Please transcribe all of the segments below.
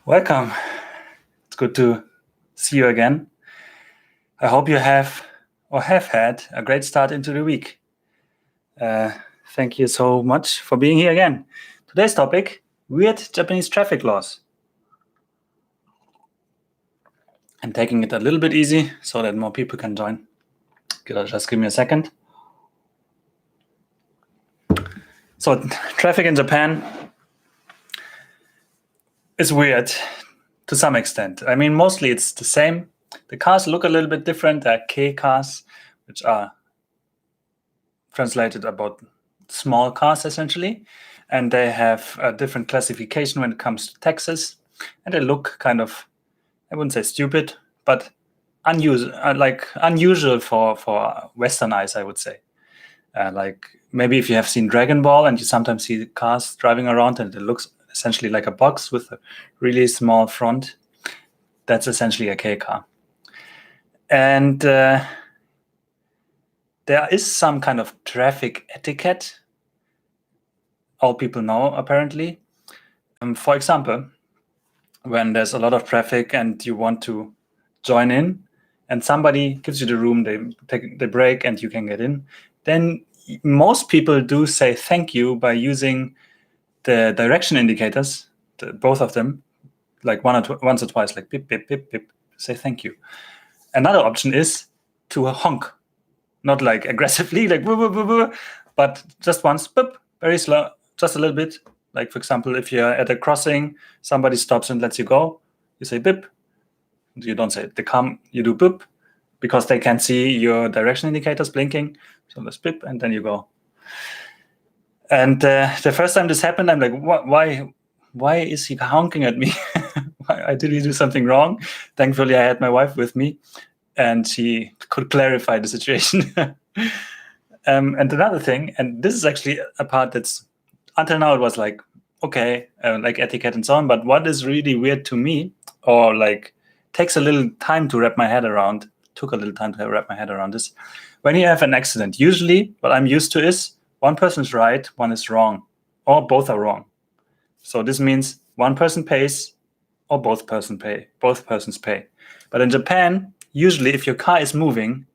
Welcome. It's good to see you again. I hope you have had a great start into the week. Thank you so much for being here again. Today's topic, weird Japanese traffic laws. I'm taking it a little bit easy so that more people can join. Just give me a second. So traffic in Japan is weird to some extent. I mean, mostly it's the same. The cars look a little bit different. There are K cars, which are translated about small cars essentially, and they have a different classification when it comes to taxes, and they look kind of, I wouldn't say stupid, but unusual for Western eyes, I would say. Like maybe if you have seen Dragon Ball and you sometimes see cars driving around and it looks essentially like a box with a really small front, that's essentially a K car. And there is some kind of traffic etiquette all people know, apparently. For example, when there's a lot of traffic and you want to join in and somebody gives you the room, they take the break and you can get in, then most people do say thank you by using the direction indicators, both of them, like once or twice, like beep, beep, beep, beep, say thank you. Another option is to honk, not like aggressively, like boo, boo, boo, boo, but just once, boop, very slow, just a little bit. Like, for example, if you're at a crossing, somebody stops and lets you go, you say beep. You don't say they come, you do boop, because they can see your direction indicators blinking. So let's beep, and then you go. And the first time this happened, I'm like, why is he honking at me? Did he do something wrong? Thankfully, I had my wife with me, and she could clarify the situation. And another thing, and this is actually a part that's, until now it was like, okay, like etiquette and so on, but what is really weird to me, or like took a little time to wrap my head around this, when you have an accident, usually what I'm used to is one person's right, one is wrong, or both are wrong. So this means one person pays or both persons pay. But in Japan, usually if your car is moving,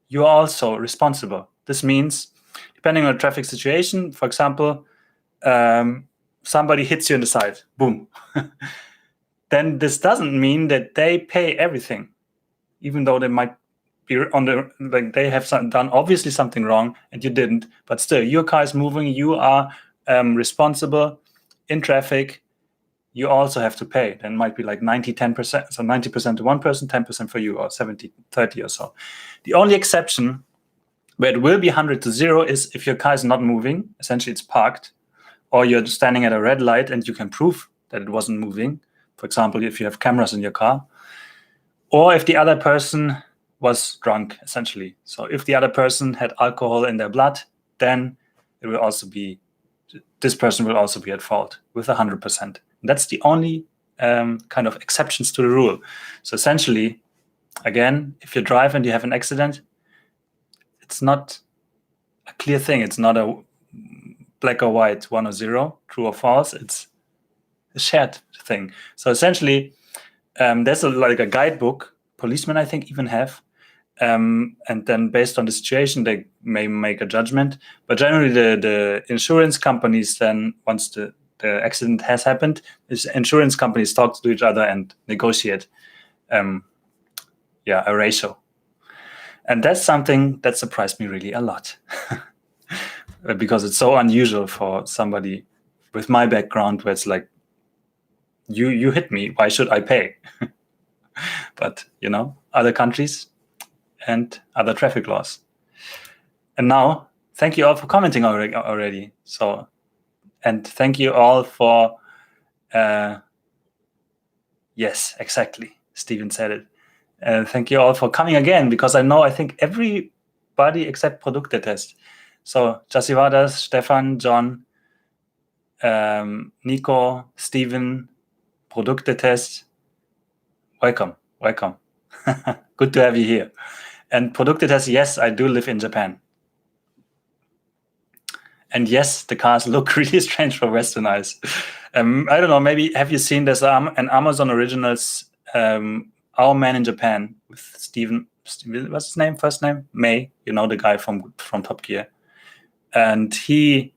you are also responsible. This means, depending on the traffic situation, for example, somebody hits you in the side, boom. Then this doesn't mean that they pay everything, even though they might be they have done obviously something wrong and you didn't, but still your car is moving, you are responsible in traffic, you also have to pay. Then it might be like 90-10%, so 90% to one person, 10% for you, or 70-30 or so. The only exception where it will be 100 to 0 is if your car is not moving, essentially it's parked, or you're standing at a red light and you can prove that it wasn't moving. For example, if you have cameras in your car, or if the other person was drunk, essentially. So if the other person had alcohol in their blood, then it will also be, this person will also be at fault with 100%. That's the only kind of exceptions to the rule. So essentially, again, if you drive and you have an accident, it's not a clear thing. It's not a black or white, 1 or 0, true or false. It's a shared thing. So essentially, there's like a guidebook, policemen I think even have, and then based on the situation, they may make a judgment. But generally, the insurance companies then, once the accident has happened, insurance companies talk to each other and negotiate a ratio. And that's something that surprised me really a lot. Because it's so unusual for somebody with my background, where it's like, you hit me, why should I pay? But, other countries and other traffic laws. And now, thank you all for commenting already. So, and thank you all for, yes, exactly, Stephen said it. Thank you all for coming again, because I think everybody except Produktetest. So, Jasivadas, Stefan, John, Nico, Stephen, Produktetest, welcome. Good to have you here. And Produktetest, yes, I do live in Japan. And yes, the cars look really strange for Western eyes. I don't know. Maybe have you seen there's an Amazon Originals, Our Man in Japan with Steven. What's his name? First name May. You know, the guy from Top Gear. And he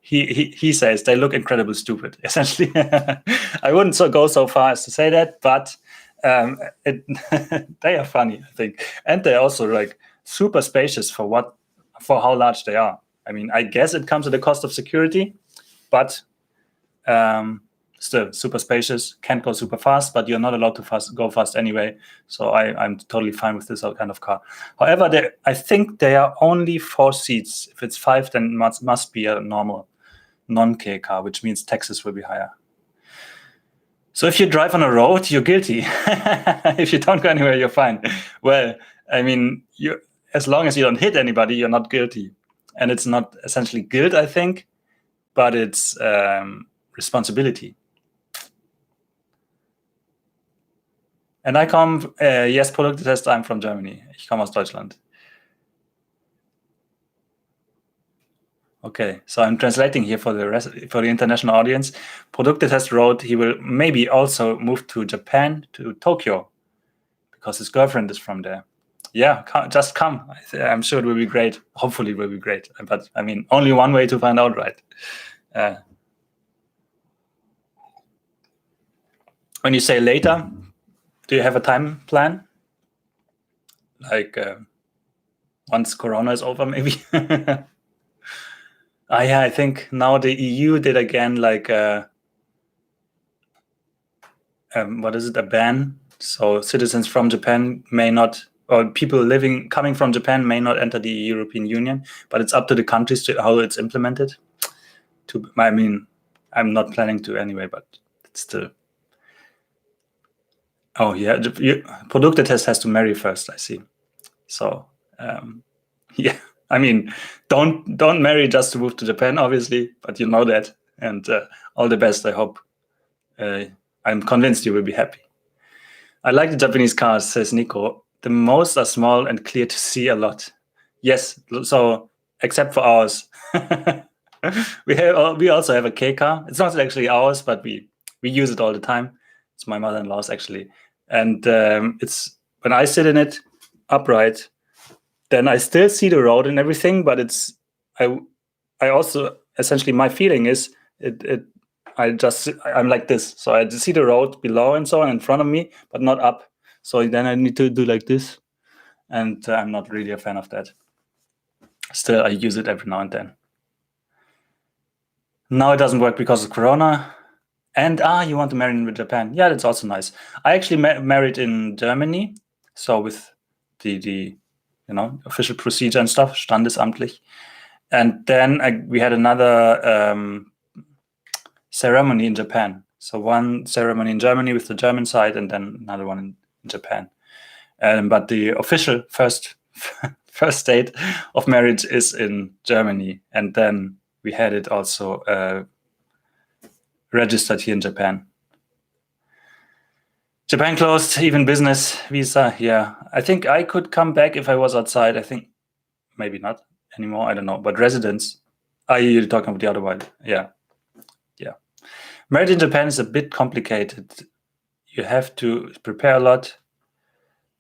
says they look incredibly stupid. Essentially, I wouldn't go so far as to say that, but they are funny, I think, and they're also like super spacious for how large they are. I mean, I guess it comes at the cost of security, but still super spacious. Can't go super fast, but you're not allowed to go fast anyway. So I'm totally fine with this kind of car. However, I think they are only 4 seats. If it's 5, then it must be a normal non-K car, which means taxes will be higher. So if you drive on a road, you're guilty. If you don't go anywhere, you're fine. Well, I mean, as long as you don't hit anybody, you're not guilty. And it's not essentially guilt, I think, but it's responsibility. And I come, yes, Produktetest, I'm from Germany. Ich komme aus Deutschland. Okay, so I'm translating here for the international audience. Produktetest wrote he will maybe also move to Japan, to Tokyo, because his girlfriend is from there. Yeah, just come. I'm sure it will be great. Hopefully it will be great. But I mean, only one way to find out, right? When you say later, do you have a time plan? Like once Corona is over, maybe? Yeah, I think now the EU did again like what is it, a ban? So citizens from Japan may not, or people coming from Japan may not enter the European Union, but it's up to the countries to how it's implemented. I mean, I'm not planning to anyway, but it's still. Oh yeah, Produktetest has to marry first, I see. So yeah, I mean, don't marry just to move to Japan, obviously, but you know that. And all the best. I hope. I'm convinced you will be happy. I like the Japanese cars, says Nico. The most are small and clear to see a lot. Yes, so except for ours. We also have a K car. It's not actually ours, but we use it all the time. It's my mother-in-law's actually. And it's when I sit in it upright, then I still see the road and everything, but I also essentially my feeling is I'm like this, so I just see the road below and so on in front of me, but not up. So then I need to do like this, and I'm not really a fan of that. Still, I use it every now and then. Now it doesn't work because of Corona. And you want to marry in Japan? Yeah, that's also nice. I actually married in Germany, so with the official procedure and stuff, standesamtlich. And then we had another ceremony in Japan. So one ceremony in Germany with the German side, and then another one in Japan. But the official first date of marriage is in Germany, and then we had it also registered here in Japan. Japan closed, even business visa. Yeah, I think I could come back if I was outside. I think maybe not anymore. I don't know. But residents, you're talking about the other one. Yeah. Marriage in Japan is a bit complicated. You have to prepare a lot.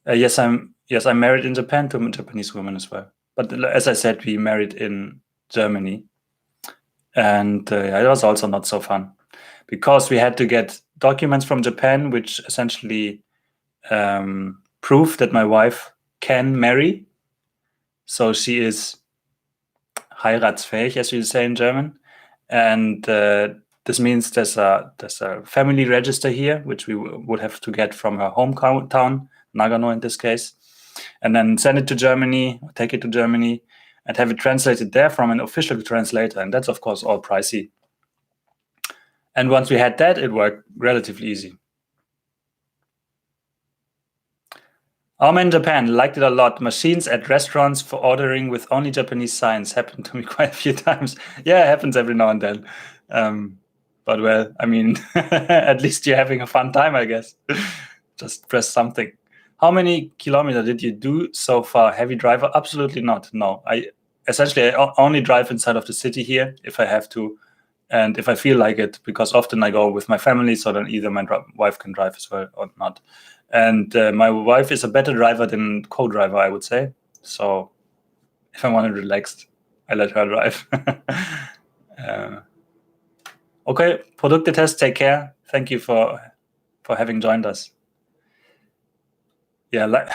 Yes, I'm married in Japan to a Japanese woman as well. But as I said, we married in Germany, and it was also not so fun because we had to get documents from Japan, which essentially prove that my wife can marry. So she is heiratsfähig, as you say in German, and this means there's a family register here, which we would have to get from her hometown, Nagano in this case, and then send it to Germany, or take it to Germany, and have it translated there from an official translator. And that's, of course, all pricey. And once we had that, it worked relatively easy. I'm in Japan, liked it a lot. Machines at restaurants for ordering with only Japanese signs happened to me quite a few times. Yeah, it happens every now and then. But well, I mean, at least you're having a fun time, I guess. Just press something. How many kilometers did you do so far? Heavy driver? Absolutely not. No, I only drive inside of the city here if I have to and if I feel like it, because often I go with my family, so then either my wife can drive as well or not. And my wife is a better driver than co-driver, I would say. So if I want to relax, I let her drive. Okay, Produktetest, take care. Thank you for having joined us. Yeah, like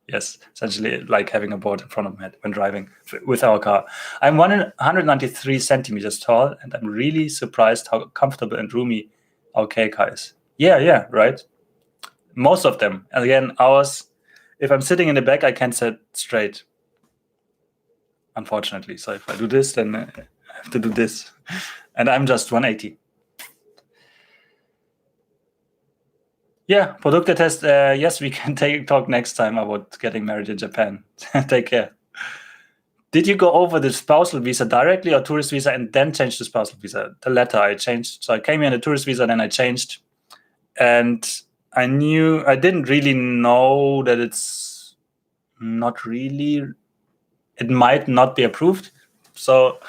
yes, essentially like having a board in front of me when driving with our car. I'm 193 centimeters tall, and I'm really surprised how comfortable and roomy our K car is. Yeah, right. Most of them. And again, ours, if I'm sitting in the back, I can't sit straight, unfortunately. So if I do this, then I have to do this. And I'm just 180. Yeah, Produktetest. Yes, we can talk next time about getting married in Japan. Take care. Did you go over the spousal visa directly or tourist visa and then change to spousal visa? The latter I changed. So I came here on a tourist visa, then I changed. And I didn't really know that it's not really, it might not be approved. So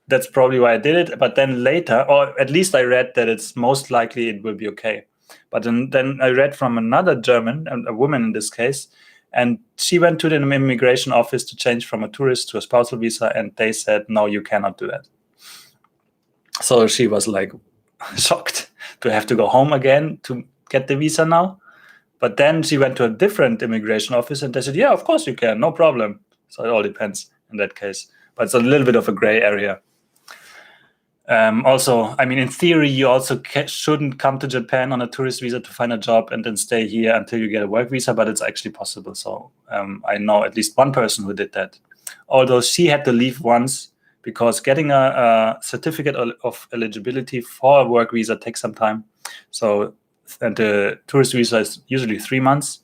that's probably why I did it. But then later, or at least I read that it's most likely it will be okay. But then I read from another German, a woman in this case, and she went to the immigration office to change from a tourist to a spousal visa, and they said, no, you cannot do that. So she was like shocked to have to go home again to get the visa now. But then she went to a different immigration office, and they said, yeah, of course you can, no problem. So it all depends in that case. But it's a little bit of a gray area. Also, I mean, in theory, you also shouldn't come to Japan on a tourist visa to find a job and then stay here until you get a work visa, but it's actually possible. So I know at least one person who did that. Although she had to leave once because getting a certificate of eligibility for a work visa takes some time. So and the tourist visa is usually 3 months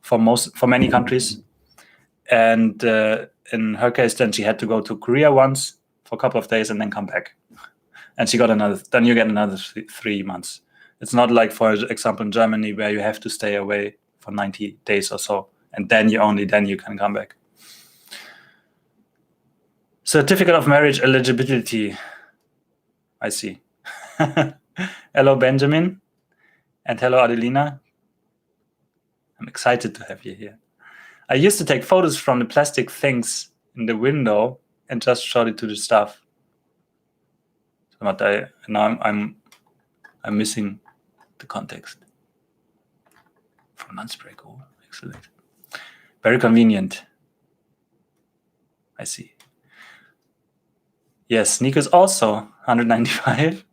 for many countries. And in her case, then she had to go to Korea once for a couple of days and then come back. And she got then you get another 3 months. It's not like, for example, in Germany, where you have to stay away for 90 days or so, and then you can come back. Certificate of marriage eligibility. I see. Hello, Benjamin. And hello, Adelina. I'm excited to have you here. I used to take photos from the plastic things in the window and just showed it to the staff. But now I'm missing the context. From lunch break. Oh, excellent. Very convenient. I see. Yes, Nico's also 195.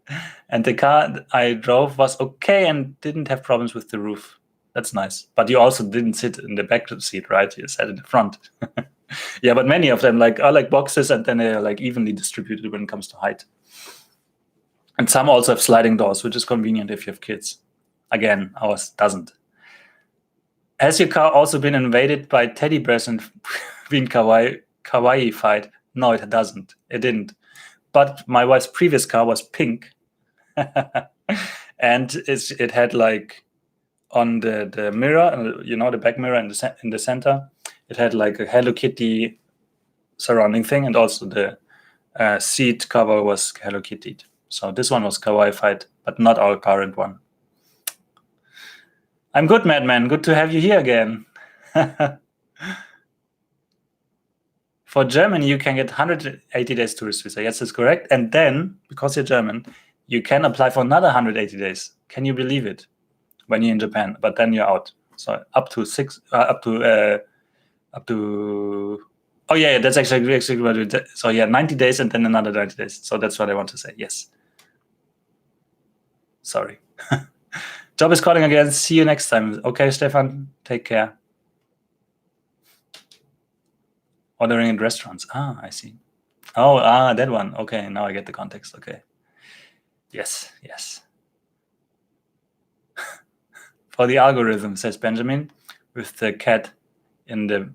And the car I drove was okay and didn't have problems with the roof. That's nice. But you also didn't sit in the back seat, right? You sat in the front. Yeah, but many of them are like boxes, and then they're like evenly distributed when it comes to height. And some also have sliding doors, which is convenient if you have kids. Again, ours doesn't. Has your car also been invaded by teddy bears and been kawaii-fied? No, it doesn't. It didn't. But my wife's previous car was pink. And it had like on the mirror, the back mirror in the center, it had like a Hello Kitty surrounding thing, and also the seat cover was Hello Kitty. So this one was kawaii-fied, but not our current one. I'm good, Madman. Good to have you here again. For Germany, you can get 180 days tourist visa. Yes, that's correct. And then, because you're German, you can apply for another 180 days. Can you believe it? When you're in Japan, but then you're out. So up to oh yeah, that's actually what we did. So yeah, 90 days and then another 90 days. So that's what I want to say. Yes. Sorry. Job is calling again. See you next time. Okay, Stefan, take care. Ordering in restaurants. I see. Oh, that one. Okay, now I get the context. Okay. Yes. For the algorithm, says Benjamin, with the cat in the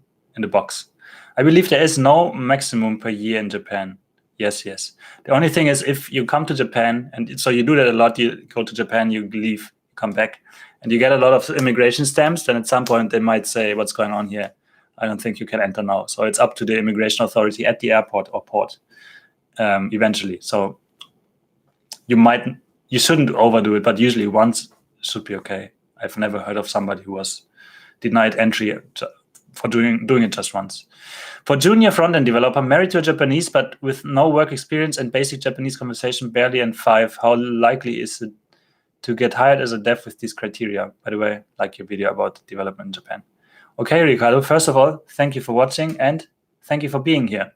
box. I believe there is no maximum per year in Japan. Yes. The only thing is, if you come to Japan, and so you do that a lot, you go to Japan, you leave, come back, and you get a lot of immigration stamps, then at some point they might say, what's going on here? I don't think you can enter now. So it's up to the immigration authority at the airport or port. eventually. So you shouldn't overdo it, but usually once should be okay. I've never heard of somebody who was denied entry for doing it just once. For junior front-end developer, married to a Japanese but with no work experience and basic Japanese conversation barely and 5, how likely is it to get hired as a dev with these criteria? By the way, like your video about development in Japan. Okay, Ricardo, first of all, thank you for watching and thank you for being here.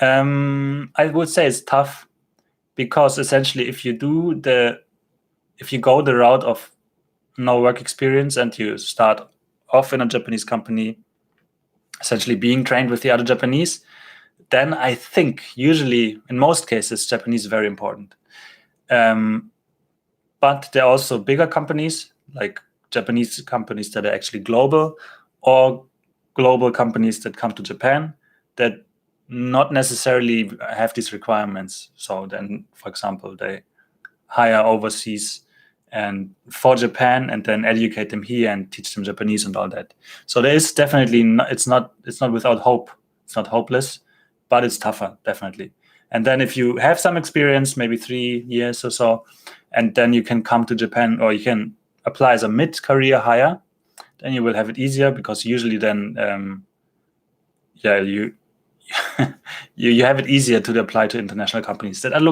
I would say it's tough because essentially if you go the route of no work experience and you start off in a Japanese company, essentially being trained with the other Japanese, then I think usually in most cases Japanese is very important. But there are also bigger companies, like Japanese companies that are actually global, or global companies that come to Japan that not necessarily have these requirements. So then, for example, they hire overseas and for Japan and then educate them here and teach them Japanese and all that. So there is definitely it's not without hope. It's not hopeless, but it's tougher, definitely. And then if you have some experience, maybe 3 years or so, and then you can come to Japan or you can apply as a mid-career hire, then you will have it easier because usually then, you have it easier to apply to international companies that are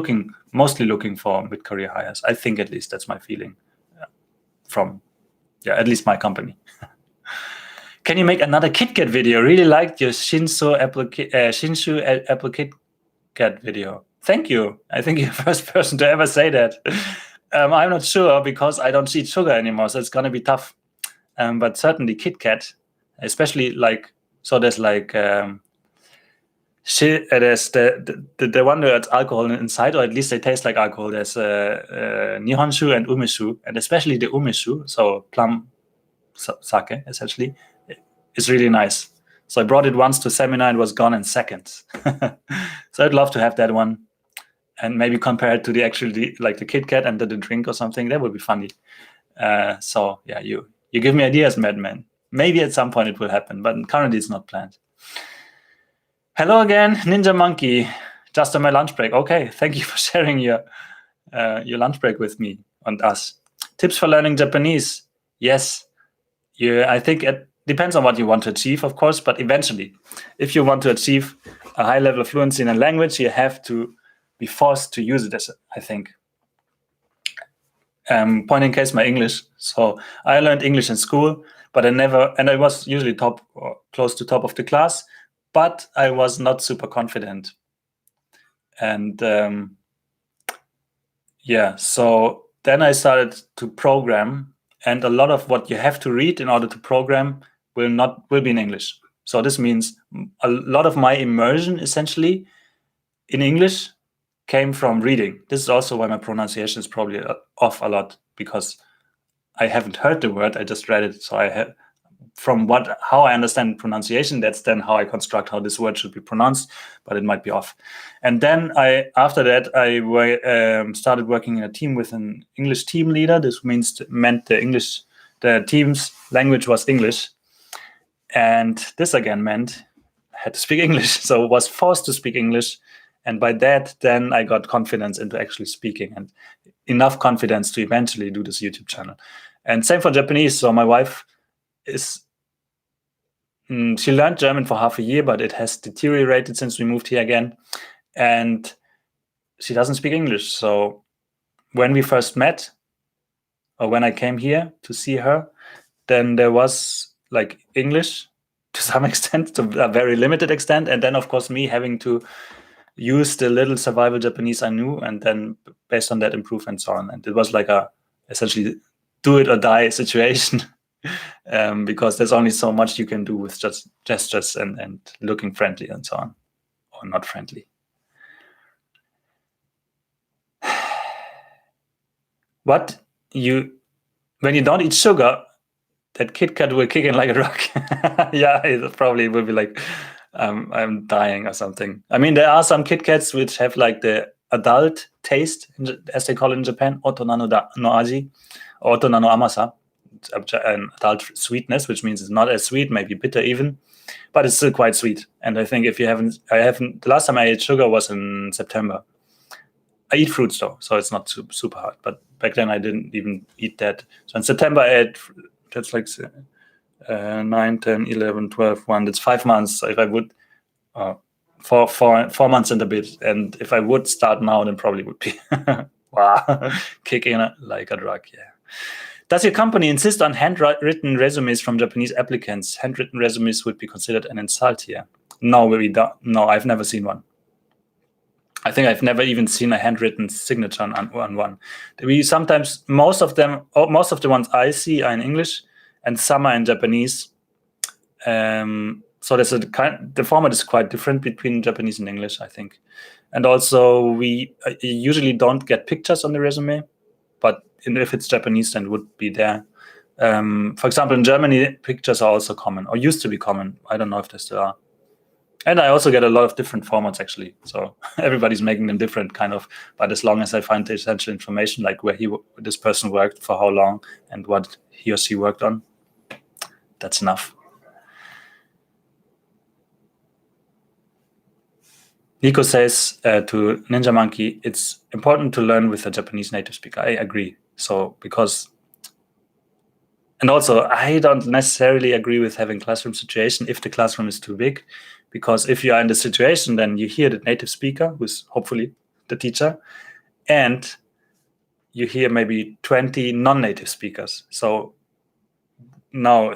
mostly looking for mid-career hires. I think at least that's my feeling from, at least my company. Can you make another KitKat video? Really liked your Shinshu applique KitKat video. Thank you. I think you're the first person to ever say that. I'm not sure because I don't eat sugar anymore, so it's going to be tough. But certainly KitKat, especially there's there's the one that's alcohol inside, or at least they taste like alcohol. There's Nihonshu and Umeshu, and especially the Umeshu, so plum sake, essentially, is really nice. So I brought it once to a seminar and was gone in seconds. So I'd love to have that one and maybe compare it to the KitKat and the drink or something. That would be funny. So yeah, you give me ideas, Madman. Maybe at some point it will happen, but currently it's not planned. Hello again, Ninja Monkey. Just on my lunch break. Okay, thank you for sharing your lunch break with me and us. Tips for learning Japanese. Yes, I think it depends on what you want to achieve, of course, but eventually, if you want to achieve a high level of fluency in a language, you have to be forced to use it, I think. Point in case, my English. So I learned English in school, but I was usually top or close to top of the class, but I was not super confident. And so then I started to program, and a lot of what you have to read in order to program will be in English. So this means a lot of my immersion essentially in English came from reading. This is also why my pronunciation is probably off a lot, because I haven't heard the word, I just read it. So I have, how I understand pronunciation, that's then how I construct how this word should be pronounced, but it might be off. And then after that, I started working in a team with an English team leader. This meant the team's language was English. And this again meant I had to speak English. So was forced to speak English. And by that, then I got confidence into actually speaking and enough confidence to eventually do this YouTube channel. And same for Japanese. So my wife she learned German for half a year, but it has deteriorated since we moved here again. And she doesn't speak English. So when we first met, or when I came here to see her, then there was English to some extent, to a very limited extent. And then, of course, me having to use the little survival Japanese I knew, and then based on that improve and so on. And it was essentially do it or die situation. Because there's only so much you can do with just gestures and looking friendly and so on, or not friendly. When you don't eat sugar, that KitKat will kick in like a rock. Yeah, it probably will be I'm dying or something. I mean, there are some KitKats which have the adult taste, as they call it in Japan, otona no aji, or otona no amasa, an adult sweetness, which means it's not as sweet, maybe bitter even. but it's still quite sweet. And I think if you haven't, the last time I ate sugar was in September. I eat fruits though, so it's not super hard. But back then I didn't even eat that. So in September I ate, that's like 9, 10, 11, 12, 1. That's 5 months. If I would, 4 months and a bit. And if I would start now, then probably would be wow, kicking like a drug. Yeah. Does your company insist on handwritten resumes from Japanese applicants? Handwritten resumes would be considered an insult here. No, we don't. No, I've never seen one. I think I've never even seen a handwritten signature on one. We sometimes, most of the ones I see are in English, and some are in Japanese. So there's the format is quite different between Japanese and English, I think. And also, we usually don't get pictures on the resume, but if it's Japanese, then it would be there. For example, in Germany, pictures are also common, or used to be common. I don't know if they still are. And I also get a lot of different formats, actually. So everybody's making them different, kind of. But as long as I find the essential information, like where this person worked, for how long, and what he or she worked on, that's enough. Nico says to Ninja Monkey, it's important to learn with a Japanese native speaker. I agree. So and also, I don't necessarily agree with having classroom situation if the classroom is too big, because if you are in the situation, then you hear the native speaker, who's hopefully the teacher, and you hear maybe 20 non-native speakers. So now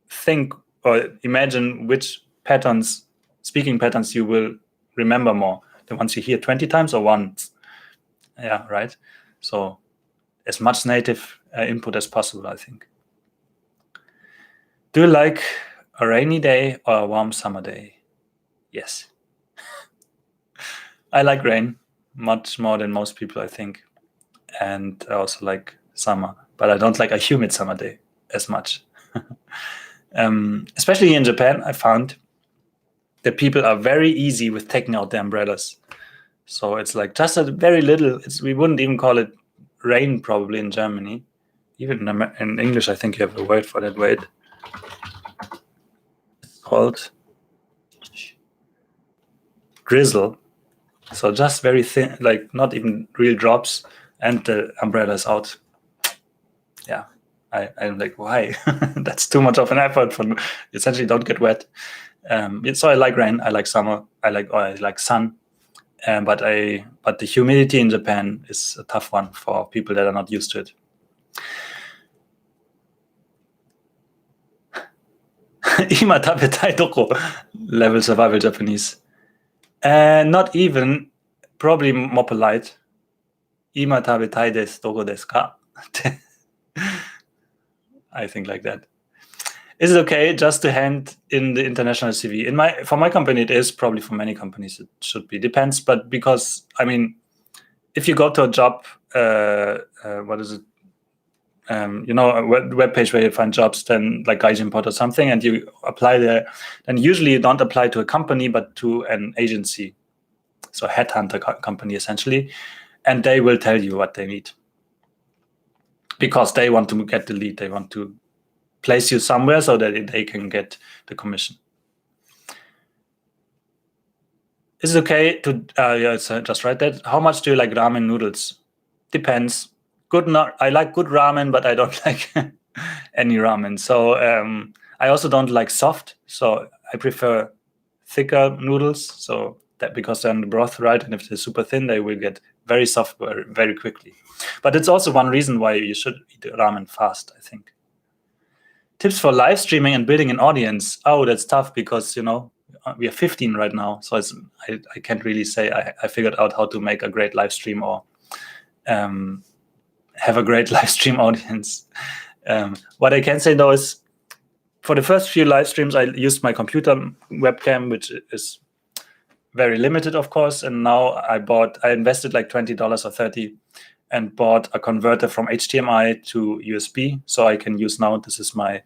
think or imagine which speaking patterns you will remember more. The ones you hear 20 times or once. Yeah, right? So as much native input as possible, I think. Do you like a rainy day or a warm summer day? Yes. I like rain much more than most people, I think. And I also like summer, but I don't like a humid summer day as much. Especially in Japan, I found that people are very easy with taking out their umbrellas. So it's like just a very little, we wouldn't even call it rain probably in Germany. Even in English, I think you have a word for that. Wait. It's called drizzle. So just very thin, like not even real drops, and the umbrella is out. Yeah, I'm like, why? That's too much of an effort for essentially don't get wet. So I like rain, I like summer, I like sun, but the humidity in Japan is a tough one for people that are not used to it. Ima tabetai doko level survival Japanese. Not even, probably more polite. Ima tabetai desu, doko desu ka? I think like that. Is it okay just to hand in the international CV? For my company, it is. Probably for many companies, it should be. Depends, but because if you go to a job, what is it? A web page where you find jobs, then like Gaijinpot or something, and you apply there, then usually you don't apply to a company, but to an agency, so a headhunter company essentially, and they will tell you what they need because they want to get the lead. They want to place you somewhere so that they can get the commission. Is it okay to just write that? How much do you like ramen noodles? Depends. I like good ramen, but I don't like any ramen. So I also don't like soft. So I prefer thicker noodles. So that because they're in the broth, right? And if they're super thin, they will get very soft very, very quickly. But it's also one reason why you should eat ramen fast, I think. Tips for live streaming and building an audience. Oh, that's tough because we are 15 right now, so I can't really say I figured out how to make a great live stream or have a great live stream audience. What I can say though is, for the first few live streams, I used my computer webcam, which is very limited, of course. And now I invested like $20 or $30 and bought a converter from HDMI to USB, so I can use now. This is my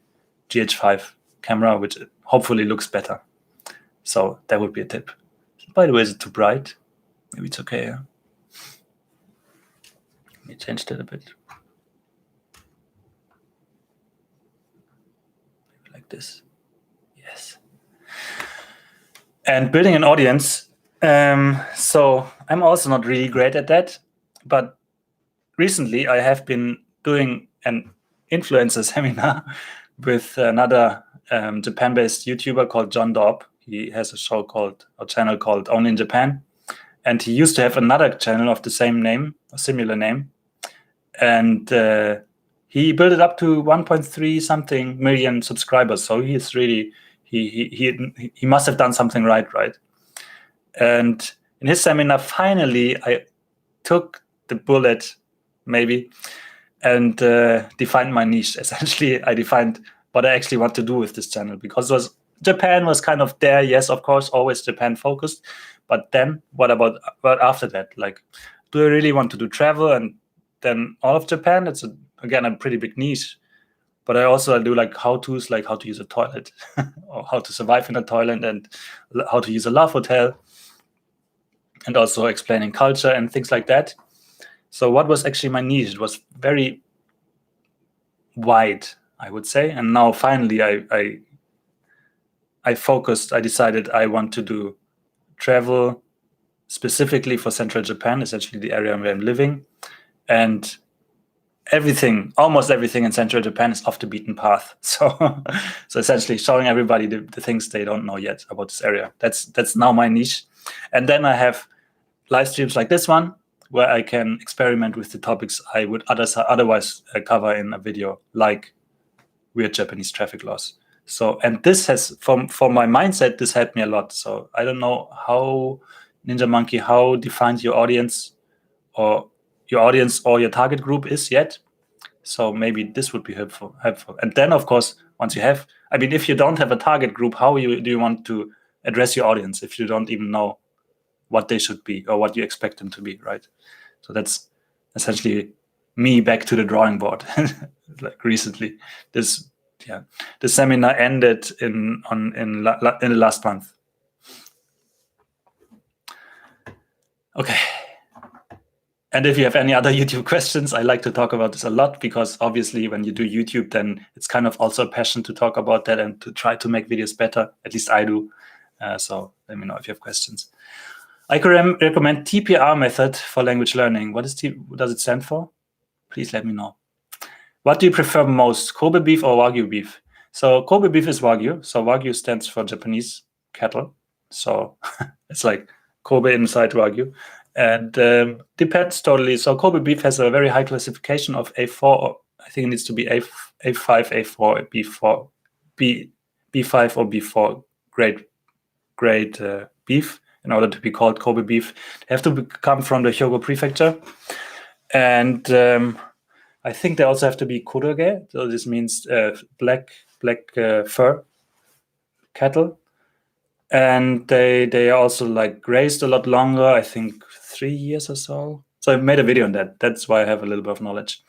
GH5 camera, which hopefully looks better. So that would be a tip. By the way, is it too bright? Maybe it's okay. Yeah? Let me change that a bit. Maybe like this. Yes. And building an audience. So I'm also not really great at that, but recently I have been doing an influencer seminar with another Japan-based YouTuber called John Daub. He has a channel called Only in Japan, and he used to have another channel of the same name, a similar name, and he built it up to 1.3 something million subscribers. So he's really he must have done something right. And in his seminar, finally, I took the bullet, maybe, and defined my niche. Essentially, I defined what I actually want to do with this channel, because Japan was kind of there. Yes, of course, always Japan focused. But then what after that? Like, do I really want to do travel and then all of Japan? It's again a pretty big niche. But I also do like how-tos, like how to use a toilet or how to survive in a toilet and how to use a love hotel, and also explaining culture and things like that. So what was actually my niche? It was very wide, I would say. And now finally I focused, I decided I want to do travel specifically for central Japan, essentially the area where I'm living. And almost everything in central Japan is off the beaten path. So essentially showing everybody the things they don't know yet about this area. That's now my niche. And then I have live streams like this one, where I can experiment with the topics I would otherwise cover in a video, like weird Japanese traffic laws. So, and this has, for my mindset, this helped me a lot. So I don't know how, Ninja Monkey, how defined your audience or your target group is yet. So maybe this would be helpful. And then, of course, once you have, I mean, if you don't have a target group, how do you want to address your audience if you don't even know what they should be or what you expect them to be, right? So that's essentially me back to the drawing board. Like recently, the seminar ended in the last month. Okay. And if you have any other YouTube questions, I like to talk about this a lot, because obviously when you do YouTube, then it's kind of also a passion to talk about that and to try to make videos better. At least I do. So let me know if you have questions. I could recommend TPR method for language learning. What does it stand for? Please let me know. What do you prefer most, Kobe beef or Wagyu beef? So Kobe beef is Wagyu. So Wagyu stands for Japanese cattle. So it's like Kobe inside Wagyu. And depends totally. So Kobe beef has a very high classification of A4. I think it needs to be A5, A4, B4, B5 or B4 grade beef in order to be called Kobe beef. They have to come from the Hyogo prefecture. And I think they also have to be kuroge. So this means black fur cattle. And they are also like raised a lot longer, I think 3 years or so. So I made a video on that. That's why I have a little bit of knowledge.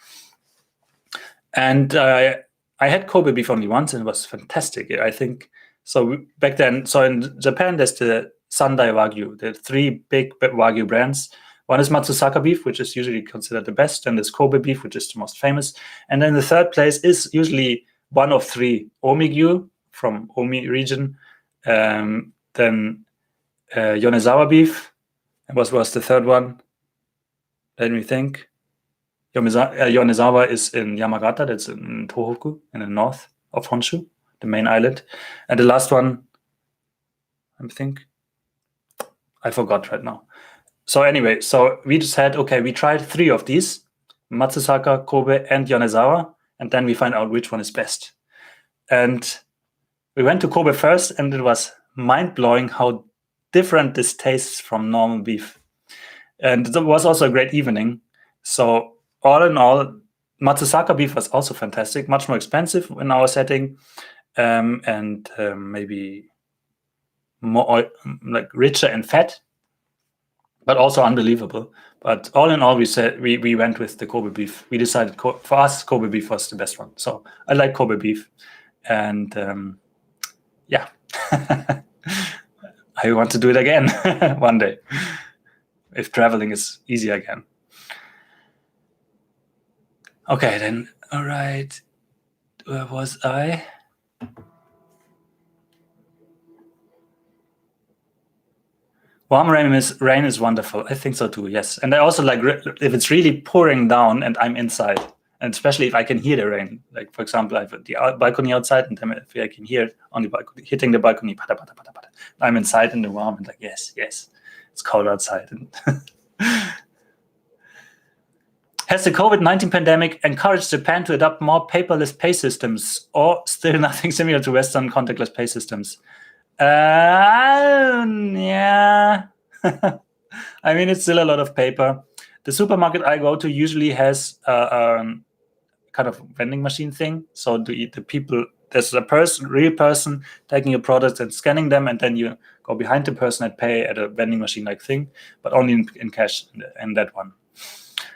And I had Kobe beef only once, and it was fantastic. I think so. Back then, so in Japan, there's the Sandai Wagyu. There are 3 big Wagyu brands. One is Matsusaka beef, which is usually considered the best, and there's Kobe beef, which is the most famous. And then the third place is usually one of 3: Omigyu from Omi region, then Yonezawa beef. And what was the third one? Let me think. Yonezawa is in Yamagata, that's in Tohoku, in the north of Honshu, the main island. And the last one, I think, I forgot right now. So anyway, so we just had, okay, we tried 3 of these, Matsusaka, Kobe, and Yonezawa, and then we find out which one is best. And we went to Kobe first, and it was mind-blowing how different this tastes from normal beef. And it was also a great evening. So all in all, Matsusaka beef was also fantastic, much more expensive in our setting, and maybe more like richer in fat, but also unbelievable. But all in all, we went with the Kobe beef. We decided for us, Kobe beef was the best one. So I like Kobe beef, and yeah, I want to do it again one day if traveling is easy again. Okay, then, all right. Where was I? Warm rain is wonderful. I think so too. Yes, and I also like if it's really pouring down and I'm inside, and especially if I can hear the rain. Like for example, I have the balcony outside, and then if I can hear it on the balcony hitting the balcony, pata, pata, pata, pata. I'm inside in the warm and like yes, it's cold outside. Has the COVID-19 pandemic encouraged Japan to adopt more paperless pay systems, or still nothing similar to Western contactless pay systems? Yeah. I mean, it's still a lot of paper. The supermarket I go to usually has a kind of vending machine thing. So the people, there's a real person taking your products and scanning them, and then you go behind the person and pay at a vending machine like thing, but only in cash in that one.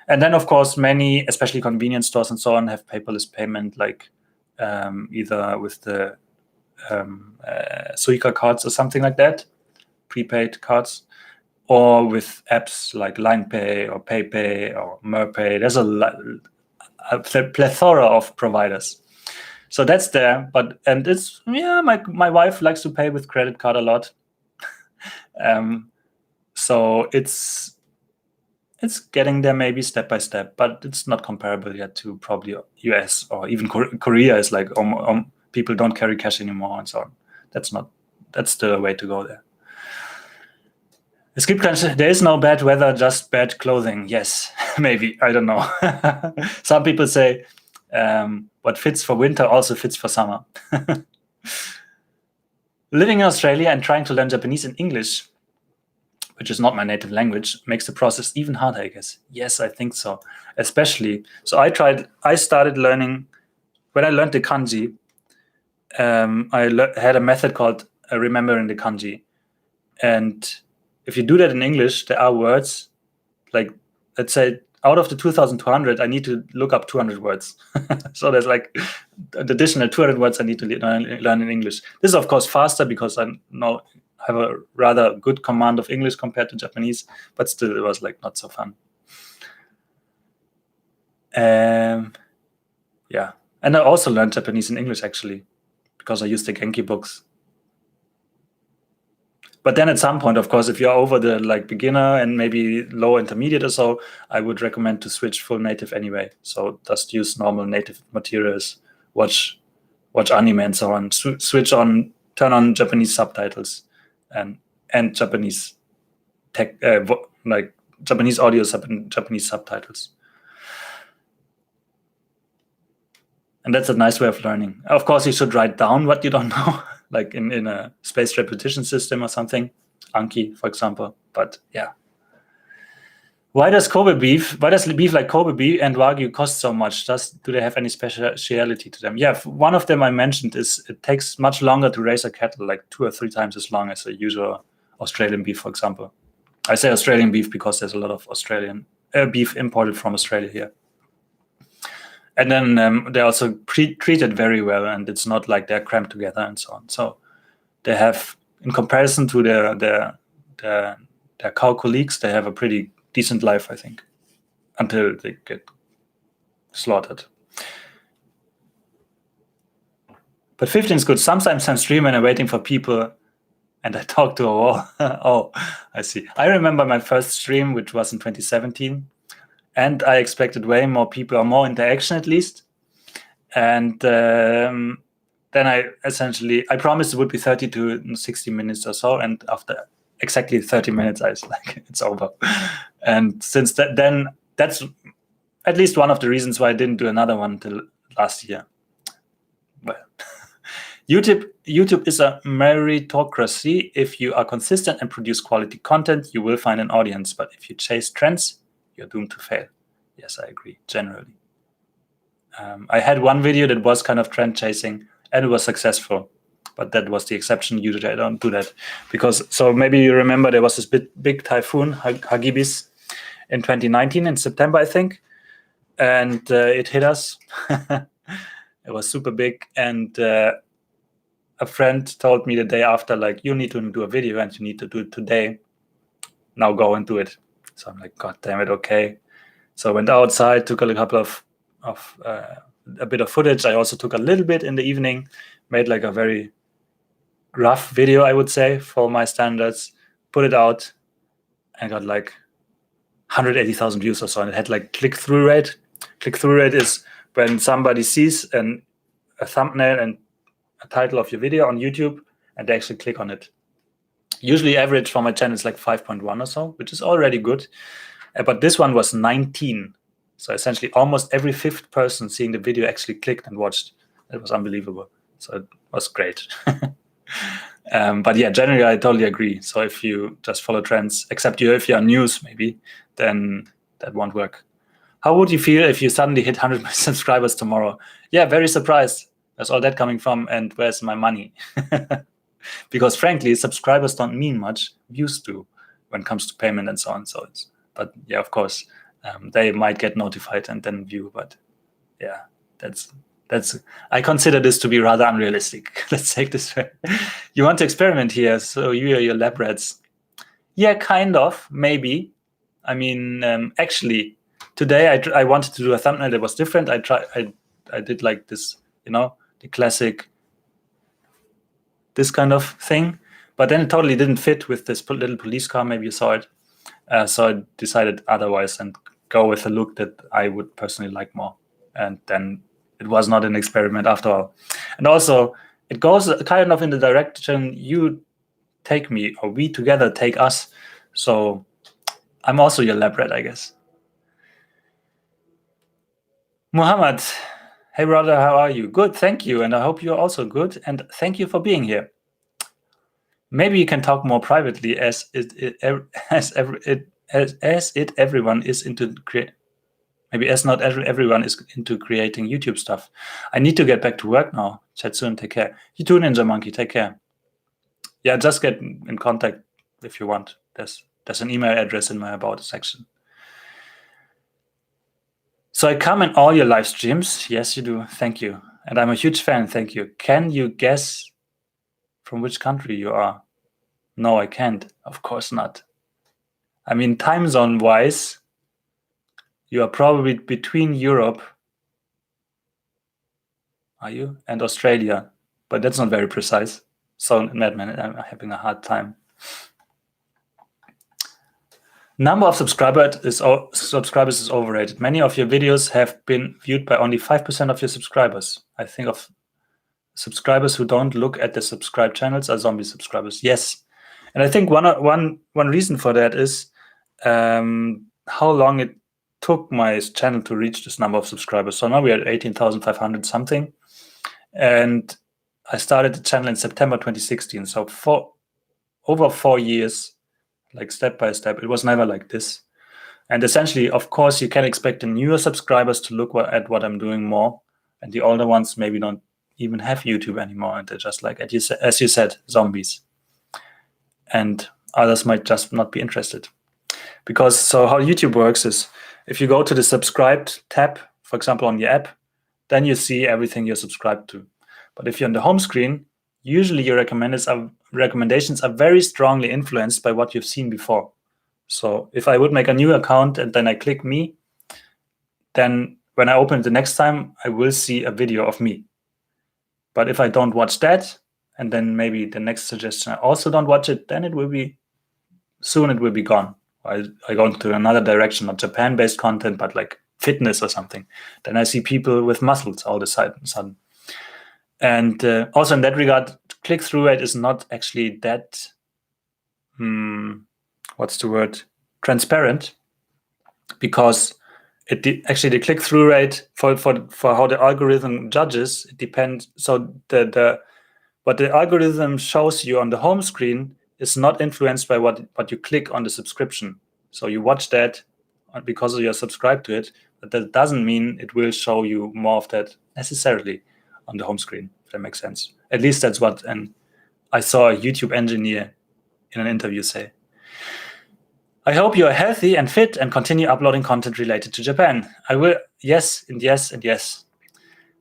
And then, of course, many, especially convenience stores and so on, have paperless payment, like either with the Suica cards or something like that, prepaid cards, or with apps like LinePay or PayPay or MERPay. There's a plethora of providers. So that's there, and it's my wife likes to pay with credit card a lot. So it's getting there maybe step by step, but it's not comparable yet to probably US or even Korea is like people don't carry cash anymore and so on. That's still a way to go there. There is no bad weather, just bad clothing. Yes, maybe. I don't know. Some people say what fits for winter also fits for summer. Living in Australia and trying to learn Japanese and English, which is not my native language, makes the process even harder, I guess. Yes, I think so. Especially, so I started learning, when I learned the kanji, I had a method called remembering the kanji. And if you do that in English, there are words, like, let's say, out of the 2,200, I need to look up 200 words. So there's like an additional 200 words I need to learn in English. This is, of course, faster because I have a rather good command of English compared to Japanese, but still it was like not so fun. Yeah, and I also learned Japanese and English actually because I used the Genki books. But then at some point, of course, if you're over the like beginner and maybe low intermediate or so, I would recommend to switch full native anyway. So just use normal native materials, watch anime and so on, turn on Japanese subtitles. And Japanese like Japanese audio and Japanese subtitles. And that's a nice way of learning. Of course, you should write down what you don't know, like in a spaced repetition system or something, Anki, for example. But yeah. Why does beef like Kobe beef and Wagyu cost so much? Do they have any speciality to them? Yeah, one of them I mentioned is it takes much longer to raise a cattle, like 2 or 3 times as long as a usual Australian beef, for example. I say Australian beef because there's a lot of Australian beef imported from Australia here. And then they're also treated very well, and it's not like they're cramped together and so on. So they have, in comparison to their cow colleagues, they have a pretty decent life, I think, until they get slaughtered. But 15 is good. Sometimes I'm streaming and waiting for people, and I talk to a wall. Oh, I see. I remember my first stream, which was in 2017, and I expected way more people, or more interaction at least. And then I promised it would be 30 to 60 minutes or so, and after exactly 30 minutes, I was like, it's over. And since then, that's at least one of the reasons why I didn't do another one till last year. Well, YouTube is a meritocracy. If you are consistent and produce quality content, you will find an audience. But if you chase trends, you're doomed to fail. Yes, I agree, generally. I had one video that was kind of trend chasing, and it was successful. But that was the exception. Usually I don't do that. So maybe you remember there was this big typhoon, Hagibis, in 2019 in September, I think. And it hit us. It was super big. And a friend told me the day after, like, you need to do a video and you need to do it today. Now go and do it. So I'm like, God damn it, okay. So I went outside, took a couple of a bit of footage. I also took a little bit in the evening, made like a very rough video, I would say, for my standards, put it out, and got like 180,000 views or so, and it had like click-through rate. Click-through rate is when somebody sees a thumbnail and a title of your video on YouTube, and they actually click on it. Usually average for my channel is like 5.1 or so, which is already good. But this one was 19. So essentially almost every fifth person seeing the video actually clicked and watched. It was unbelievable. So it was great. But yeah, generally I totally agree. So if you just follow trends, except if you're on news maybe, then that won't work. How would you feel if you suddenly hit 100 subscribers tomorrow? Yeah, very surprised. Where's all that coming from, and where's my money? Because frankly, subscribers don't mean much. Views do when it comes to payment and so on. So but yeah, of course, they might get notified and then view. But yeah, that's. I consider this to be rather unrealistic. Let's take this way. You want to experiment here, so you are your lab rats. Yeah, kind of, maybe. I mean, actually, today I wanted to do a thumbnail that was different. I did like this, the classic, this kind of thing, but then it totally didn't fit with this little police car. Maybe you saw it. So I decided otherwise and go with a look that I would personally like more. And then it was not an experiment after all. And also, it goes kind of in the direction you take me, or we together take us. So I'm also your lab rat, I guess. Muhammad, hey brother, how are you? Good, thank you. And I hope you're also good. And thank you for being here. Maybe you can talk more privately, as everyone is into maybe as not everyone is into creating YouTube stuff. I need to get back to work now. Chat soon. Take care. You too, Ninja Monkey. Take care. Yeah, just get in contact if you want. There's an email address in my About section. So I come in all your live streams. Yes, you do. Thank you. And I'm a huge fan. Thank you. Can you guess from which country you are? No, I can't. Of course not. I mean, time zone wise, you are probably between Europe, are you, and Australia, but that's not very precise. So, Madman, I'm having a hard time. Number of subscribers is overrated. Many of your videos have been viewed by only 5% of your subscribers. I think of subscribers who don't look at the subscribed channels are zombie subscribers. Yes. And I think one reason for that is how long it took my channel to reach this number of subscribers. So now we are at 18,500 something. And I started the channel in September 2016. So for over 4 years, like step by step, it was never like this. And essentially, of course, you can expect the newer subscribers to look at what I'm doing more. And the older ones maybe don't even have YouTube anymore. And they're just like, as you said, zombies. And others might just not be interested. Because so how YouTube works is if you go to the subscribed tab, for example, on your app, then you see everything you're subscribed to. But if you're on the home screen, usually your recommendations are very strongly influenced by what you've seen before. So if I would make a new account and then I click me, then when I open it the next time, I will see a video of me. But if I don't watch that, and then maybe the next suggestion I also don't watch it, then it will be gone. I go into another direction, not Japan-based content, but like fitness or something. Then I see people with muscles all of a sudden. And also in that regard, click-through rate is not actually that, transparent, because actually the click-through rate for how the algorithm judges, it depends. So what the algorithm shows you on the home screen is not influenced by what you click on the subscription. So you watch that because you're subscribed to it, but that doesn't mean it will show you more of that necessarily on the home screen, if that makes sense. At least that's what I saw a YouTube engineer in an interview say. I hope you are healthy and fit and continue uploading content related to Japan. I will. Yes, and yes, and yes.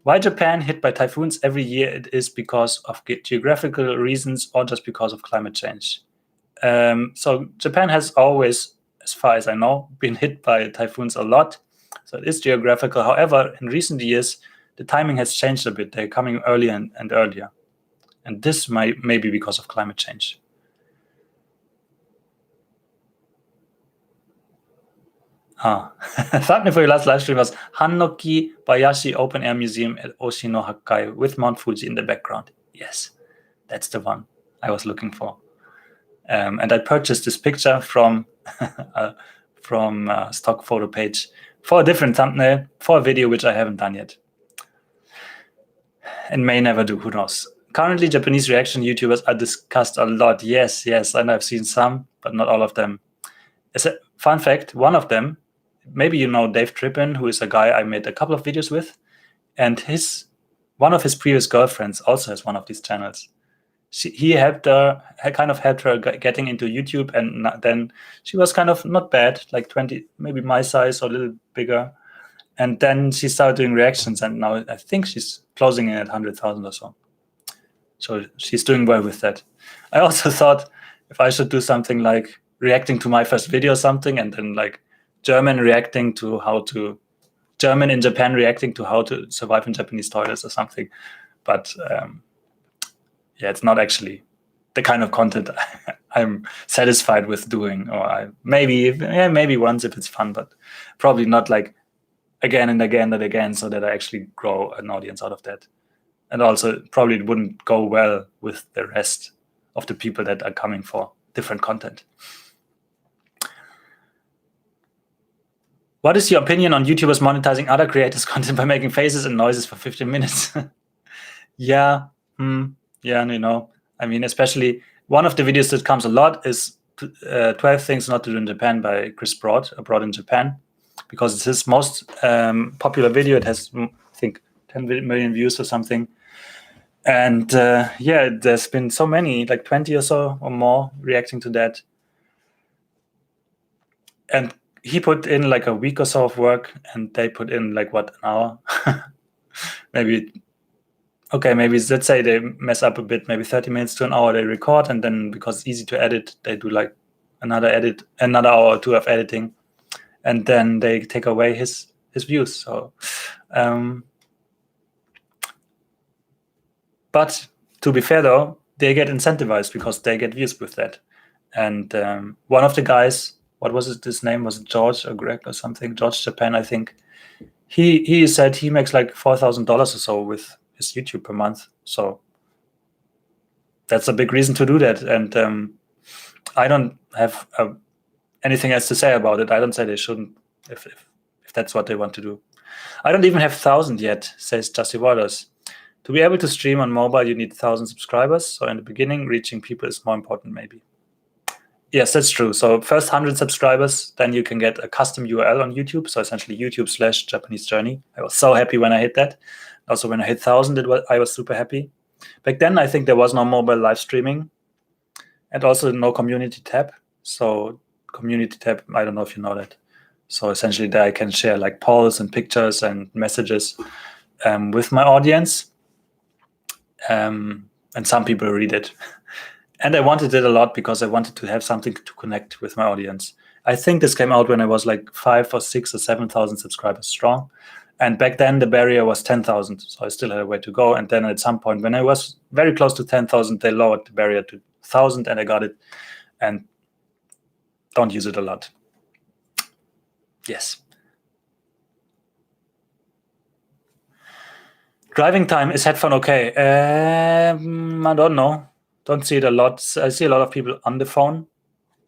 Why Japan hit by typhoons every year? It is because of geographical reasons or just because of climate change. So Japan has always, as far as I know, been hit by typhoons a lot. So it is geographical. However, in recent years, the timing has changed a bit. They're coming earlier and earlier. And this may be because of climate change. Thumbnail for your last live stream was Hannoki Bayashi Open Air Museum at Oshino Hakkai with Mount Fuji in the background. Yes, that's the one I was looking for. And I purchased this picture from stock photo page for a different thumbnail for a video which I haven't done yet and may never do. Who knows? Currently, Japanese reaction YouTubers are discussed a lot. Yes, and I've seen some, but not all of them. As a fun fact, one of them, maybe you know Dave Trippin, who is a guy I made a couple of videos with, and one of his previous girlfriends also has one of these channels. He helped her, kind of helped her getting into YouTube, and then she was kind of not bad, like 20, maybe my size or a little bigger. And then she started doing reactions, and now I think she's closing in at 100,000 or so. So she's doing well with that. I also thought if I should do something like reacting to my first video or something, and then like German in Japan reacting to how to survive in Japanese toilets or something. But yeah, it's not actually the kind of content I'm satisfied with doing. Or maybe once if it's fun, but probably not like again and again and again, so that I actually grow an audience out of that. And also probably it wouldn't go well with the rest of the people that are coming for different content. What is your opinion on YouTubers monetizing other creators' content by making faces and noises for 15 minutes? Yeah, you know, I mean, especially one of the videos that comes a lot is 12 Things Not to Do in Japan by Chris Broad, Abroad in Japan, because it's his most popular video. It has, I think, 10 million views or something. And yeah, there's been so many, like 20 or so or more reacting to that. And he put in like a week or so of work, and they put in like, what, an hour? Maybe let's say they mess up a bit, maybe 30 minutes to an hour they record, and then because it's easy to edit, they do like another hour or two of editing, and then they take away his views. So but to be fair though, they get incentivized because they get views with that. And one of the guys, what was his name? Was it George or Greg or something? George Japan, I think. He said he makes like $4,000 or so with his YouTube per month. So that's a big reason to do that. And I don't have anything else to say about it. I don't say they shouldn't if that's what they want to do. I don't even have 1,000 yet, says Justy Waters. To be able to stream on mobile, you need 1,000 subscribers. So in the beginning, reaching people is more important, maybe. Yes, that's true. So first 100 subscribers, then you can get a custom URL on YouTube. So essentially YouTube/Japanese Journey. I was so happy when I hit that. Also when I hit 1,000, I was super happy. Back then, I think there was no mobile live streaming and also no community tab. So community tab, I don't know if you know that. So essentially there I can share like polls and pictures and messages with my audience. And some people read it. And I wanted it a lot because I wanted to have something to connect with my audience. I think this came out when I was like 5 or 6 or 7,000 subscribers strong. And back then the barrier was 10,000. So I still had a way to go. And then at some point when I was very close to 10,000, they lowered the barrier to 1,000 and I got it. And don't use it a lot. Yes. Driving time, is headphone okay? I don't know. Don't see it a lot. I see a lot of people on the phone,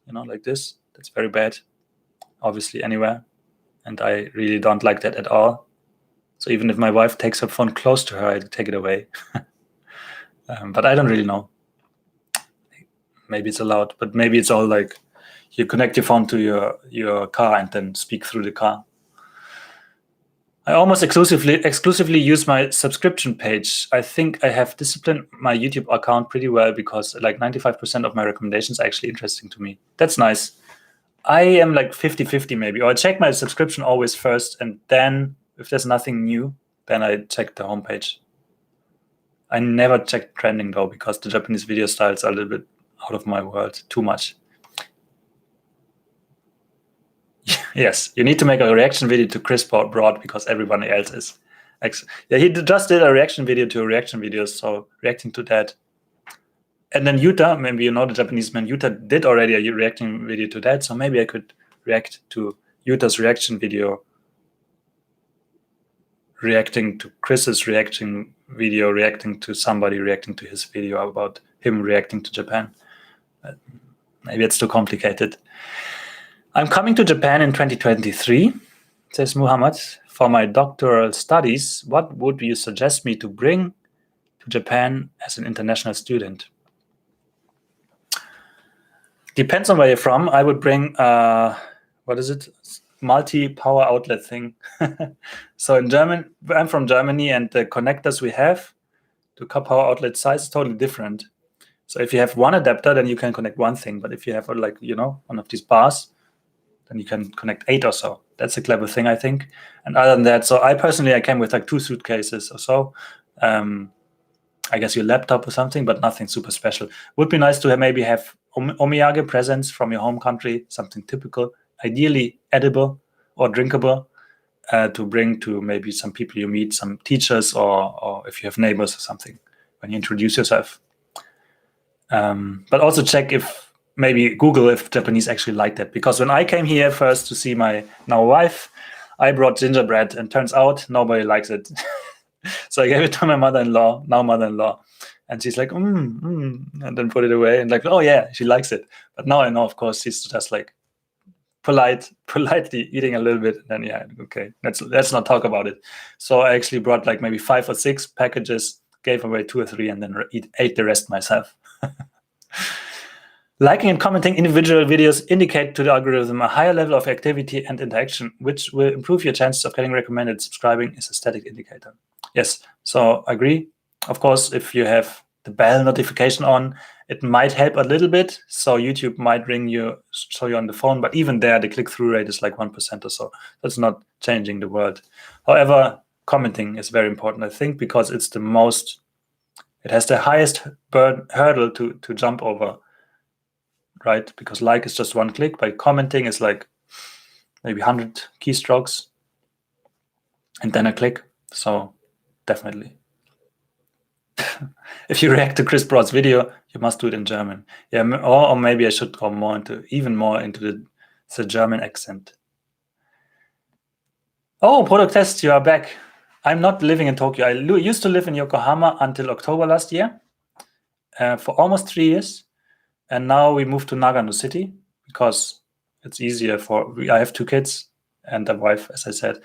you know, like this. That's very bad, obviously, anywhere. And I really don't like that at all. So even if my wife takes her phone close to her, I take it away. But I don't really know. Maybe it's allowed, but maybe it's all like you connect your phone to your car and then speak through the car. I almost exclusively use my subscription page. I think I have disciplined my YouTube account pretty well because like 95% of my recommendations are actually interesting to me. That's nice. I am like 50-50 maybe, or I check my subscription always first, and then if there's nothing new, then I check the homepage. I never check trending though, because the Japanese video styles are a little bit out of my world, too much. Yes, you need to make a reaction video to Chris Broad because everybody else is. Yeah, he just did a reaction video to a reaction video, so reacting to that. And then Yuta, maybe you know the Japanese man, Yuta did already a reacting video to that, so maybe I could react to Yuta's reaction video, reacting to Chris's reaction video, reacting to somebody reacting to his video about him reacting to Japan. Maybe it's too complicated. I'm coming to Japan in 2023, says Muhammad, for my doctoral studies. What would you suggest me to bring to Japan as an international student? Depends on where you're from. I would bring, what is it? Multi-power outlet thing. So in German, I'm from Germany, and the connectors we have to power outlet size is totally different. So if you have one adapter, then you can connect one thing. But if you have like, one of these bars, then you can connect 8 or so. That's a clever thing, I think. And other than that, so I came with like 2 suitcases or so. I guess your laptop or something, but nothing super special. Would be nice to maybe have omiyage presents from your home country, something typical, ideally edible or drinkable, to bring to maybe some people you meet, some teachers, or if you have neighbors or something when you introduce yourself. But also check maybe Google if Japanese actually like that. Because when I came here first to see my now wife, I brought gingerbread, and turns out nobody likes it. So I gave it to my now mother-in-law, and she's like, and then put it away, and like, oh yeah, she likes it. But now I know, of course, she's just like politely eating a little bit, and then yeah, okay, let's not talk about it. So I actually brought like maybe 5 or 6 packages, gave away 2 or 3, and then ate the rest myself. Liking and commenting individual videos indicate to the algorithm a higher level of activity and interaction, which will improve your chances of getting recommended. Subscribing is a static indicator. Yes, so I agree. Of course, if you have the bell notification on, it might help a little bit. So YouTube might show you on the phone, but even there, the click-through rate is like 1% or so. That's not changing the world. However, commenting is very important, I think, because it has the highest hurdle to jump over, right? Because like is just one click, but commenting is like maybe 100 keystrokes and then a click. So definitely. If you react to Chris Broad's video, you must do it in German. Yeah, or maybe I should go even more into the German accent. Oh, product test, you are back. I'm not living in Tokyo. I used to live in Yokohama until October last year, for almost 3 years. And now we moved to Nagano City because it's easier I have 2 kids and a wife, as I said.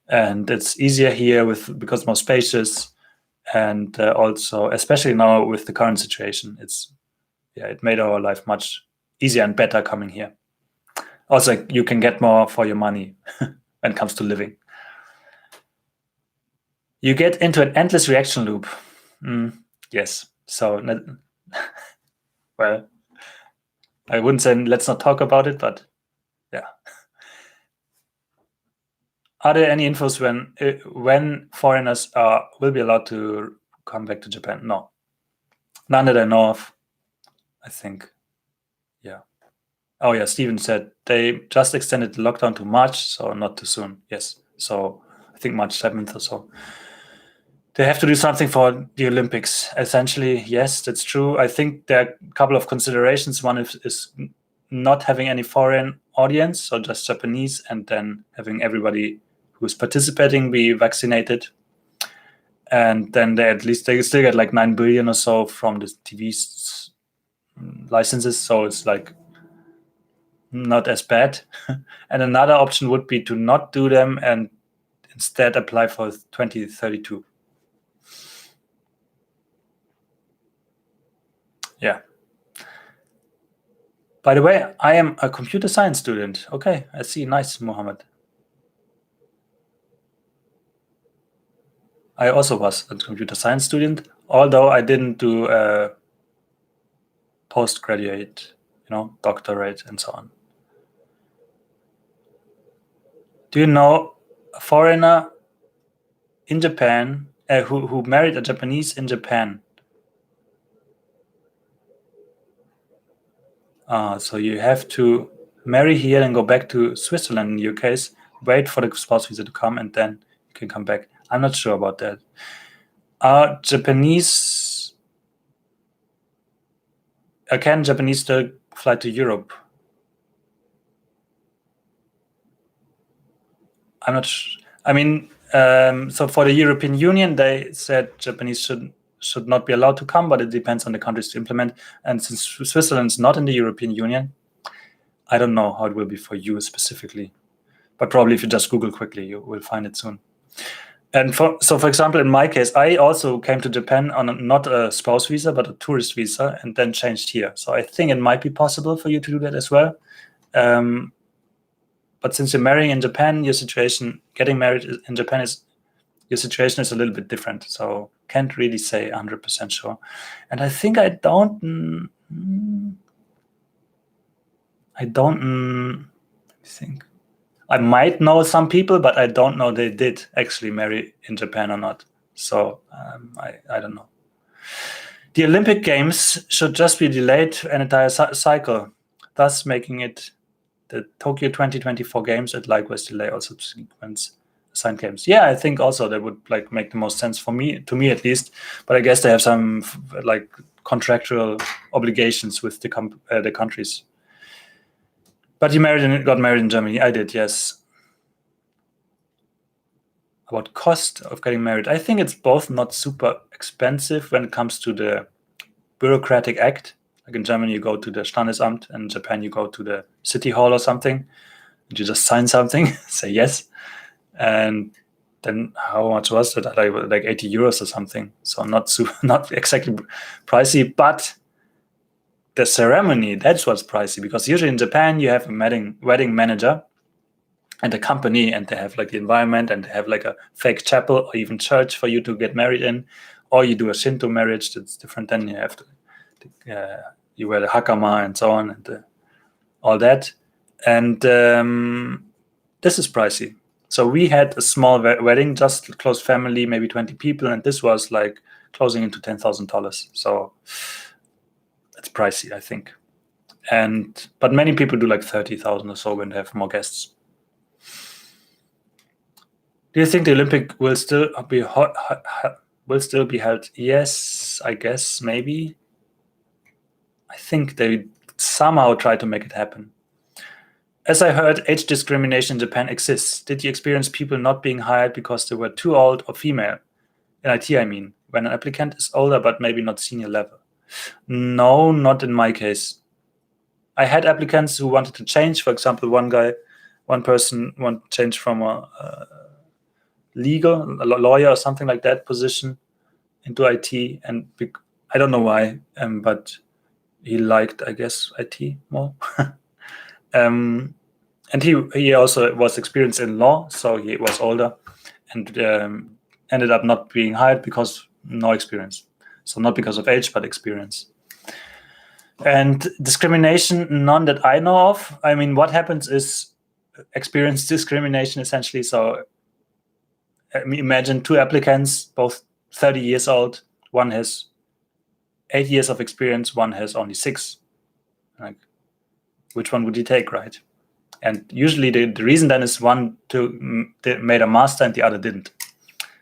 And it's easier here because more spacious. And also, especially now with the current situation, it made our life much easier and better coming here. Also, you can get more for your money when it comes to living. You get into an endless reaction loop. Yes. So, well, I wouldn't say let's not talk about it, but yeah. Are there any infos when foreigners will be allowed to come back to Japan? No. None that I know of, I think. Yeah. Oh yeah, Steven said they just extended the lockdown to March, so not too soon. Yes. So I think March 7th or so. They have to do something for the Olympics. Essentially, yes, that's true. I think there are a couple of considerations. One is not having any foreign audience, so just Japanese, and then having everybody who's participating be vaccinated. And then they still get like 9 billion or so from the TV licenses, so it's like not as bad. And another option would be to not do them and instead apply for 2032. Yeah. By the way, I am a computer science student. Okay, I see. Nice, Mohammed. I also was a computer science student, although I didn't do a postgraduate, doctorate and so on. Do you know a foreigner in Japan who married a Japanese in Japan? So you have to marry here and go back to Switzerland in your case, wait for the spouse visa to come, and then you can come back. I'm not sure about that. Can Japanese still fly to Europe? I'm not. I mean, so for the European Union, they said Japanese should not be allowed to come, but it depends on the countries to implement. And since Switzerland's not in the European Union, I don't know how it will be for you specifically. But probably if you just Google quickly, you will find it soon. And for example, in my case, I also came to Japan on not a spouse visa, but a tourist visa, and then changed here. So I think it might be possible for you to do that as well. But since you're marrying in Japan, getting married in Japan your situation is a little bit different. So can't really say 100% sure. And I think I don't think. I might know some people, but I don't know they did actually marry in Japan or not. So I don't know. The Olympic Games should just be delayed an entire cycle, thus making it the Tokyo 2024 Games at likewise delay all subsequent assigned games. Yeah, I think also that would make the most sense to me at least. But I guess they have some contractual obligations with the countries. But you got married in Germany. I did, yes. About cost of getting married, I think it's both not super expensive when it comes to the bureaucratic act. Like in Germany, you go to the Standesamt, and in Japan, you go to the city hall or something, and you just sign something, say yes, and then how much was it? Like 80 euros or something. So not exactly pricey, but the ceremony, that's what's pricey, because usually in Japan you have a wedding manager and a company, and they have the environment, and they have a fake chapel or even church for you to get married in, or you do a Shinto marriage. That's different. Then you have to you wear the hakama and so on, and all that, and this is pricey. So we had a small wedding, just close family, maybe 20 people, and this was closing into $10,000. So it's pricey, I think. But many people do 30,000 or so when they have more guests. Do you think the Olympic will still be held? Yes, I guess, maybe. I think they somehow try to make it happen. As I heard, age discrimination in Japan exists. Did you experience people not being hired because they were too old or female? In IT, I mean, when an applicant is older but maybe not senior level. No, not in my case. I had applicants who wanted to change. For example, one person wanted to change from a lawyer or something like that position into IT, and I don't know why, but he liked, I guess, IT more. And he also was experienced in law, so he was older, and ended up not being hired because no experience. So not because of age, but experience. And discrimination, none that I know of. I mean, what happens is experience discrimination, essentially. So imagine two applicants, both 30 years old. One has 8 years of experience, one has only 6. Which one would you take, right? And usually the reason then is one made a master and the other didn't.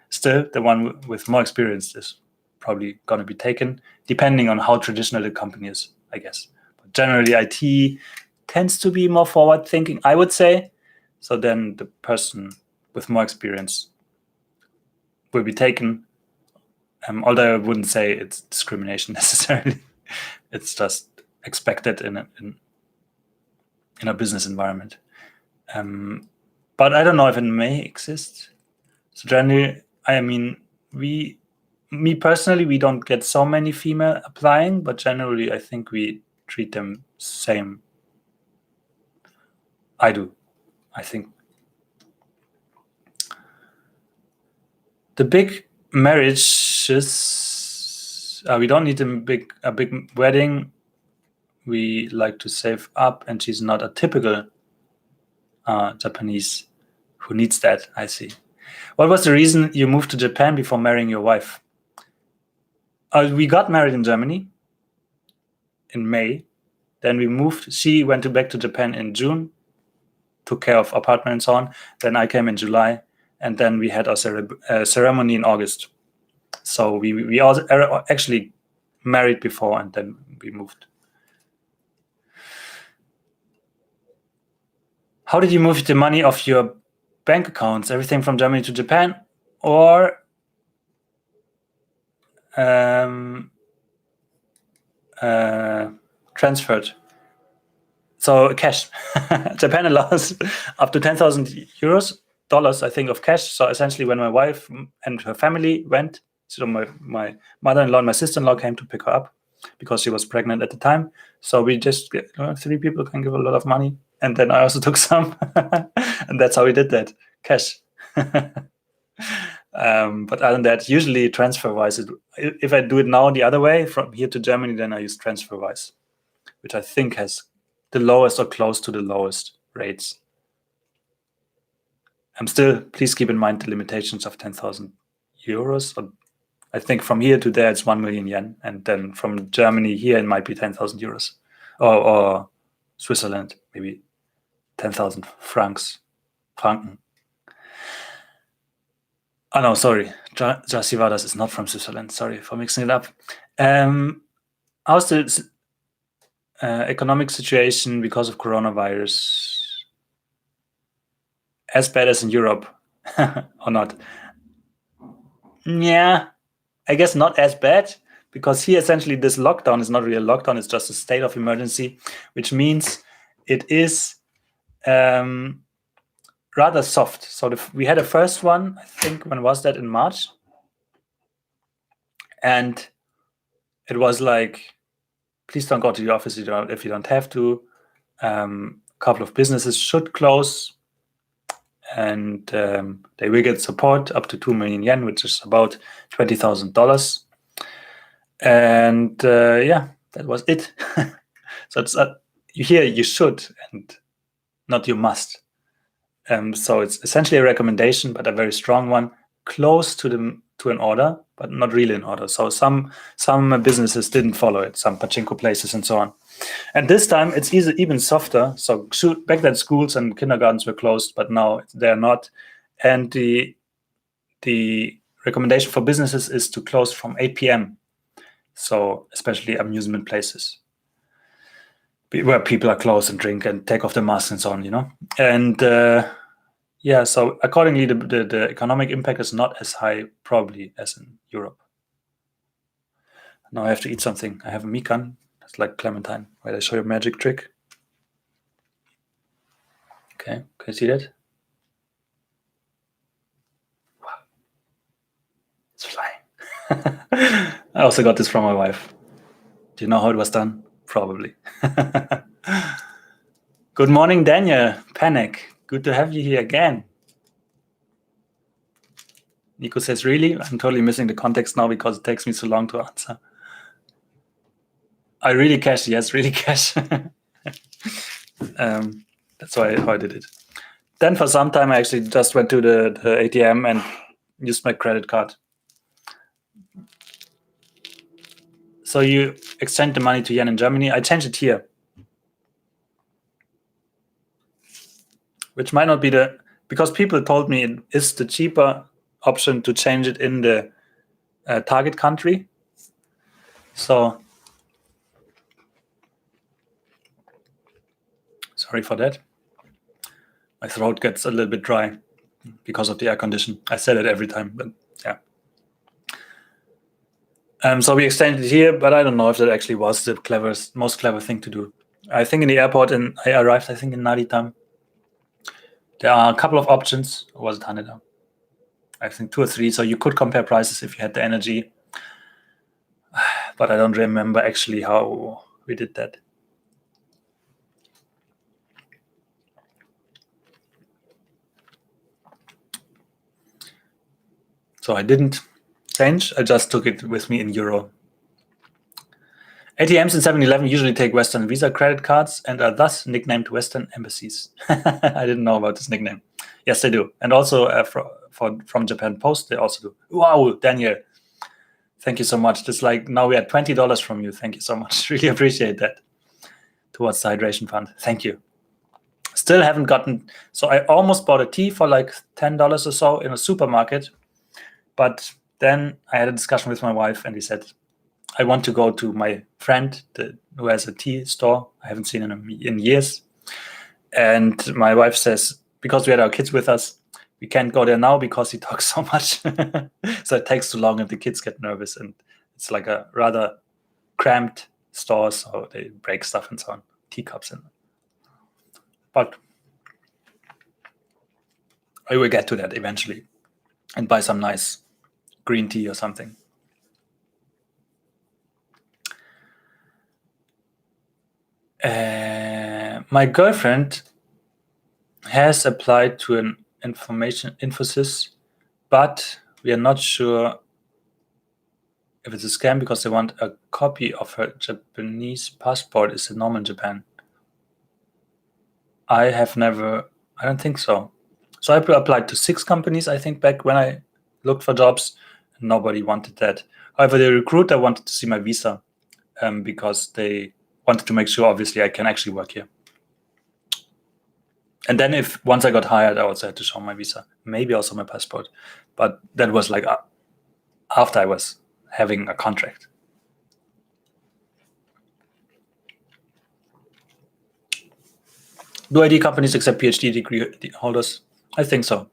Still, the one with more experience is probably going to be taken, depending on how traditional the company is, I guess. But generally, IT tends to be more forward-thinking, I would say. So then the person with more experience will be taken, although I wouldn't say it's discrimination necessarily. It's just expected in a business environment. But I don't know if it may exist. So generally, I mean, me personally, we don't get so many female applying, but generally, I think we treat them same. I do, I think. The big marriages, we don't need a big wedding. We like to save up, and she's not a typical Japanese who needs that, I see. What was the reason you moved to Japan before marrying your wife? We got married in Germany in May. Then we moved. She went back to Japan in June, took care of apartment and so on. Then I came in July, and then we had our ceremony in August. So we also actually married before, and then we moved. How did you move the money of your bank accounts, everything from Germany to Japan, or transferred. So cash. Japan allows up to 10,000 euros, dollars, I think, of cash. So essentially, when my wife and her family went, so my mother-in-law and my sister-in-law came to pick her up because she was pregnant at the time. So we just, 3 people can give a lot of money. And then I also took some. And that's how we did that, cash. But other than that, usually TransferWise, if I do it now the other way, from here to Germany, then I use TransferWise, which I think has the lowest or close to the lowest rates. Please keep in mind the limitations of 10,000 euros. I think from here to there, it's 1 million yen. And then from Germany here, it might be 10,000 euros. Or Switzerland, maybe 10,000 franken. Oh, no, sorry. Jasivadas is not from Switzerland. Sorry for mixing it up. How's the economic situation because of coronavirus? As bad as in Europe or not? Yeah, I guess not as bad, because here essentially this lockdown is not really a lockdown, it's just a state of emergency, which means it is rather soft. So we had a first one, I think, when was that? In March? And it was like, please don't go to the office if you don't have to. A couple of businesses should close, and they will get support up to 2 million yen, which is about $20,000. And that was it. So it's here you should and not you must. So it's essentially a recommendation, but a very strong one, close to an order, but not really an order. So some businesses didn't follow it, some pachinko places and so on. And this time it's even softer. So back then schools and kindergartens were closed, but now they're not. And the recommendation for businesses is to close from 8 p.m. So especially amusement places where people are close and drink and take off their masks and so on, And so accordingly, the economic impact is not as high probably as in Europe. Now I have to eat something. I have a mikan. It's like clementine. Wait, I show you a magic trick. Okay, can you see that? Wow. It's flying. I also got this from my wife. Do you know how it was done? Probably. Good morning, Daniel. Panic. Good to have you here again. Nico says, really? I'm totally missing the context now because it takes me so long to answer. I really cash. Yes, really cash. That's how I did it. Then for some time, I actually just went to the ATM and used my credit card. So you exchange the money to yen in Germany. I changed it here, which might not be because people told me it is the cheaper option to change it in the target country. So sorry for that. My throat gets a little bit dry because of the air condition. I said it every time, but yeah. So we extended it here, but I don't know if that actually was the most clever thing to do. I think in the airport, and I arrived, I think, in Narita. There are a couple of options. Or was it Haneda? I think 2 or 3. So you could compare prices if you had the energy. But I don't remember actually how we did that. So I didn't change. I just took it with me in euro. ATMs in 7-Eleven usually take Western Visa credit cards and are thus nicknamed Western embassies. I didn't know about this nickname. Yes, they do. And also from Japan Post, they also do. Wow, Daniel. Thank you so much. Just like now we had $20 from you. Thank you so much. Really appreciate that. Towards the hydration fund. Thank you. Still haven't gotten. So I almost bought a tea for like $10 or so in a supermarket. But then I had a discussion with my wife and we said, I want to go to my friend who has a tea store. I haven't seen him in years. And my wife says, because we had our kids with us, we can't go there now because he talks so much. So it takes too long and the kids get nervous, and it's like a rather cramped store, so they break stuff and so on, teacups and. But I will get to that eventually and buy some nice green tea or something. My girlfriend has applied to an Infosys, but we are not sure if it's a scam because they want a copy of her Japanese passport. Is it normal in Japan? I don't think so. So I applied to 6 companies, I think, back when I looked for jobs. Nobody wanted that. However, the recruiter wanted to see my visa because they wanted to make sure, obviously, I can actually work here. And then once I got hired, I also had to show my visa, maybe also my passport. But that was like after I was having a contract. Do ID companies accept PhD degree holders? I think so.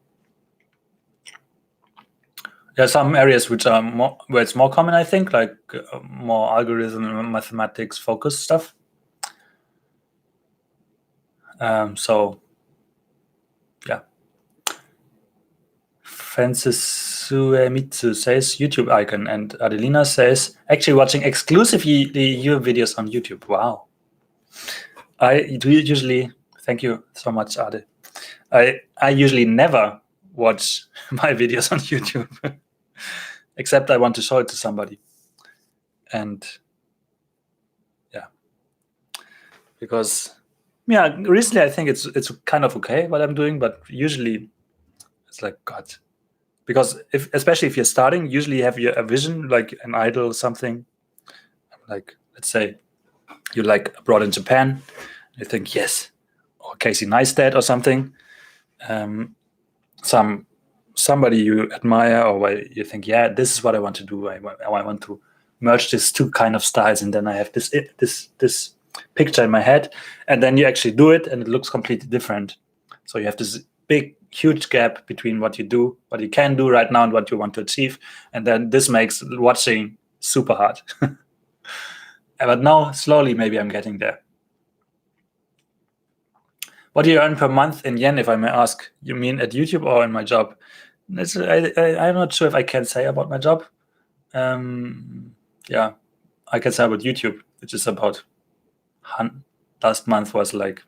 There are some areas which are where it's more common, I think, like more algorithm and mathematics focused stuff. So, yeah. Francis Suemitsu says YouTube icon, and Adelina says actually watching exclusively your videos on YouTube. Wow. I do usually. Thank you so much, Ade. I usually never watch my videos on YouTube, except I want to show it to somebody. And yeah, because recently I think it's kind of okay what I'm doing, but usually it's like God, because especially if you're starting, usually you have a vision, like an idol or something. Like let's say you like abroad in Japan, you think yes, or Casey Neistat or something. Somebody you admire, or you think, yeah, this is what I want to do. I want to merge these 2 kind of styles, and then I have this picture in my head, and then you actually do it, and it looks completely different. So you have this big, huge gap between what you do, what you can do right now, and what you want to achieve, and then this makes watching super hard. But now, slowly, maybe I'm getting there. What do you earn per month in yen, if I may ask? You mean at YouTube or in my job? I'm not sure if I can say about my job. Yeah, I can say about YouTube, which is about last month was like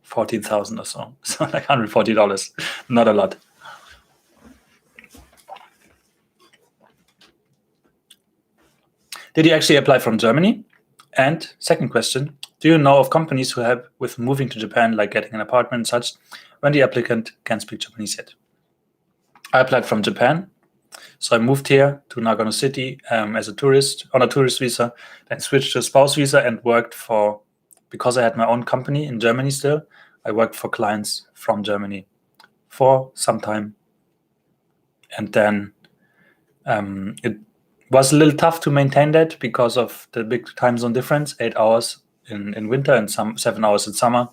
14,000 or so. So like $140, not a lot. Did you actually apply from Germany? And second question, do you know of companies who help with moving to Japan, like getting an apartment and such, when the applicant can't speak Japanese yet? I applied from Japan. So I moved here to Nagano City as a tourist, on a tourist visa, then switched to a spouse visa and worked because I had my own company in Germany still, I worked for clients from Germany for some time. And then it was a little tough to maintain that because of the big time zone difference, 8 hours in winter and 7 hours in summer.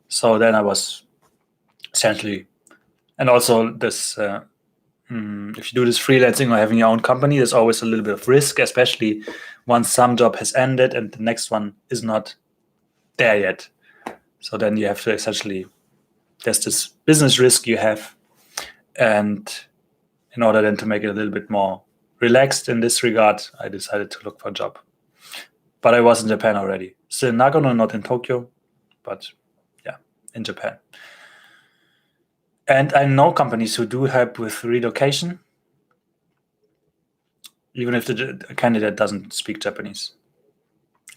So then I was essentially, and also this, if you do this freelancing or having your own company, there's always a little bit of risk, especially once some job has ended and the next one is not there yet. So then you have to essentially, there's this business risk you have. And in order then to make it a little bit more relaxed in this regard, I decided to look for a job. But I was in Japan already. Still in Nagano, not in Tokyo, but yeah, in Japan. And I know companies who do help with relocation, even if the candidate doesn't speak Japanese.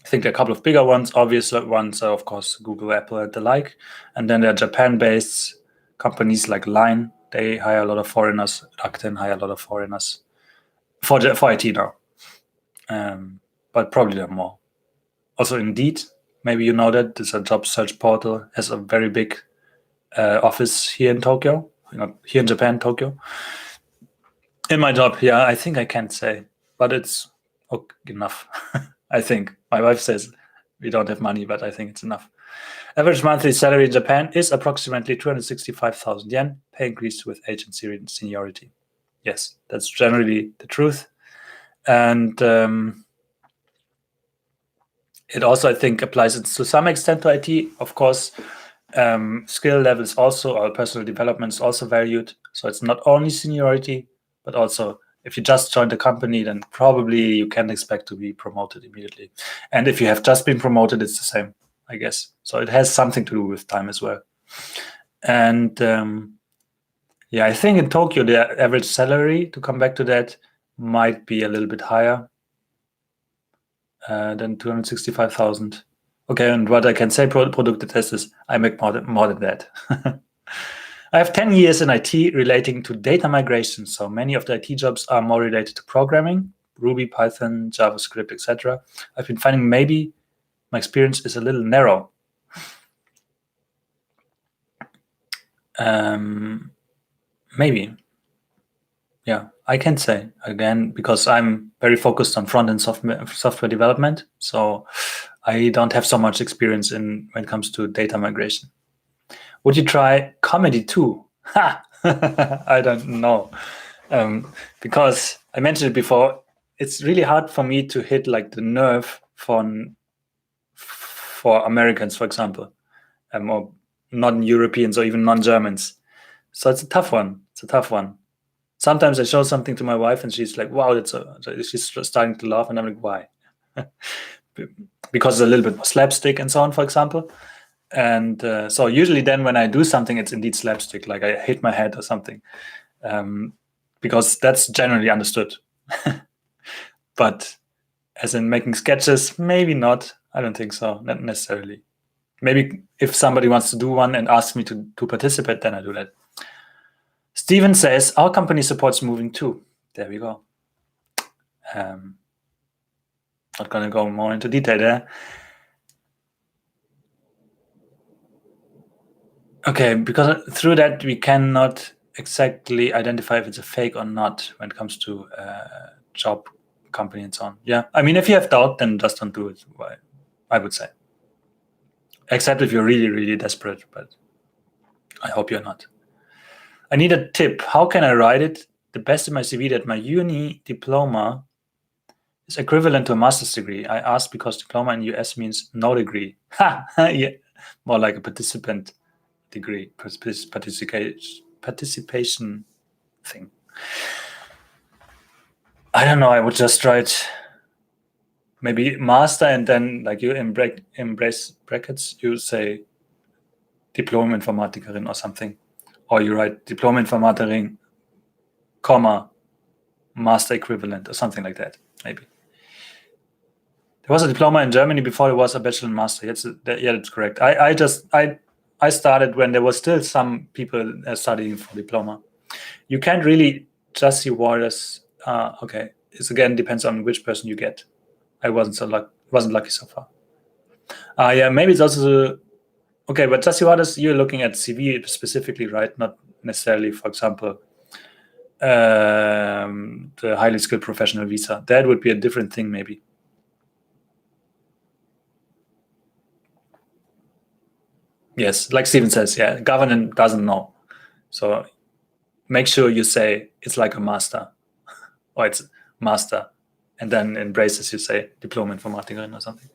I think there are a couple of bigger ones. Obvious ones are, of course, Google, Apple, and the like. And then there are Japan-based companies like Line. They hire a lot of foreigners. Rakuten hire a lot of foreigners for IT now. But probably there are more. Also, Indeed, maybe you know that. It's a job search portal. Has a very big office here in Tokyo. Here in Japan, Tokyo. In my job, yeah, I think I can't say. But it's okay enough. I think. My wife says we don't have money, but I think it's enough. Average monthly salary in Japan is approximately 265,000 yen, pay increase with age and seniority. Yes, that's generally the truth. And it also, I think, applies to some extent to IT. Of course, skill levels also, or personal development is also valued. So it's not only seniority, but also if you just joined the company, then probably you can expect to be promoted immediately. And if you have just been promoted, it's the same, I guess. So it has something to do with time as well. And yeah, I think in Tokyo, the average salary, to come back to that, might be a little bit higher than 265,000. Okay, and what I can say, product test, is I make more than that. I have 10 years in IT relating to data migration, so many of the IT jobs are more related to programming, Ruby, Python, JavaScript, etc. I've been finding maybe my experience is a little narrow. Maybe. Yeah, I can say, again, because I'm very focused on front-end software development, so I don't have so much experience when it comes to data migration. Would you try comedy too? Ha! I don't know. Because I mentioned it before, it's really hard for me to hit like the nerve for Americans, for example, or non-Europeans or even non-Germans. So it's a tough one. Sometimes I show something to my wife and she's like, wow, she's starting to laugh, and I'm like, why? Because it's a little bit more slapstick and so on, for example. And so usually then when I do something, it's indeed slapstick, like I hit my head or something, because that's generally understood. But as in making sketches, maybe not. I don't think so, not necessarily. Maybe if somebody wants to do one and asks me to participate, then I do that. Steven says, our company supports moving too. There we go. Not going to go more into detail there. Okay, because through that we cannot exactly identify if it's a fake or not when it comes to job, company, and so on. Yeah, I mean, if you have doubt, then just don't do it, I would say. Except if you're really, really desperate, but I hope you're not. I need a tip. How can I write it the best in my CV that my uni diploma is equivalent to a master's degree? I asked because diploma in US means no degree. Ha! Yeah, more like a participant degree, participation thing. I don't know. I would just write maybe master, and then like you embrace brackets, you say Diplom-Informatikerin or something, or you write Diplom-Informatikerin, comma, master equivalent or something like that. Maybe there was a diploma in Germany before there was a bachelor and master. Yeah, that's correct. I started when there was still some people studying for diploma. You can't really just see waters. Okay, it again depends on which person you get. I wasn't lucky so far. Yeah, maybe it's also okay, but just waters, you're looking at CV specifically, right? Not necessarily, for example, the highly skilled professional visa. That would be a different thing, maybe. Yes, like Steven says, yeah, government doesn't know. So make sure you say it's like a master, or it's master, and then in braces you say Diplom-Informatikerin or something.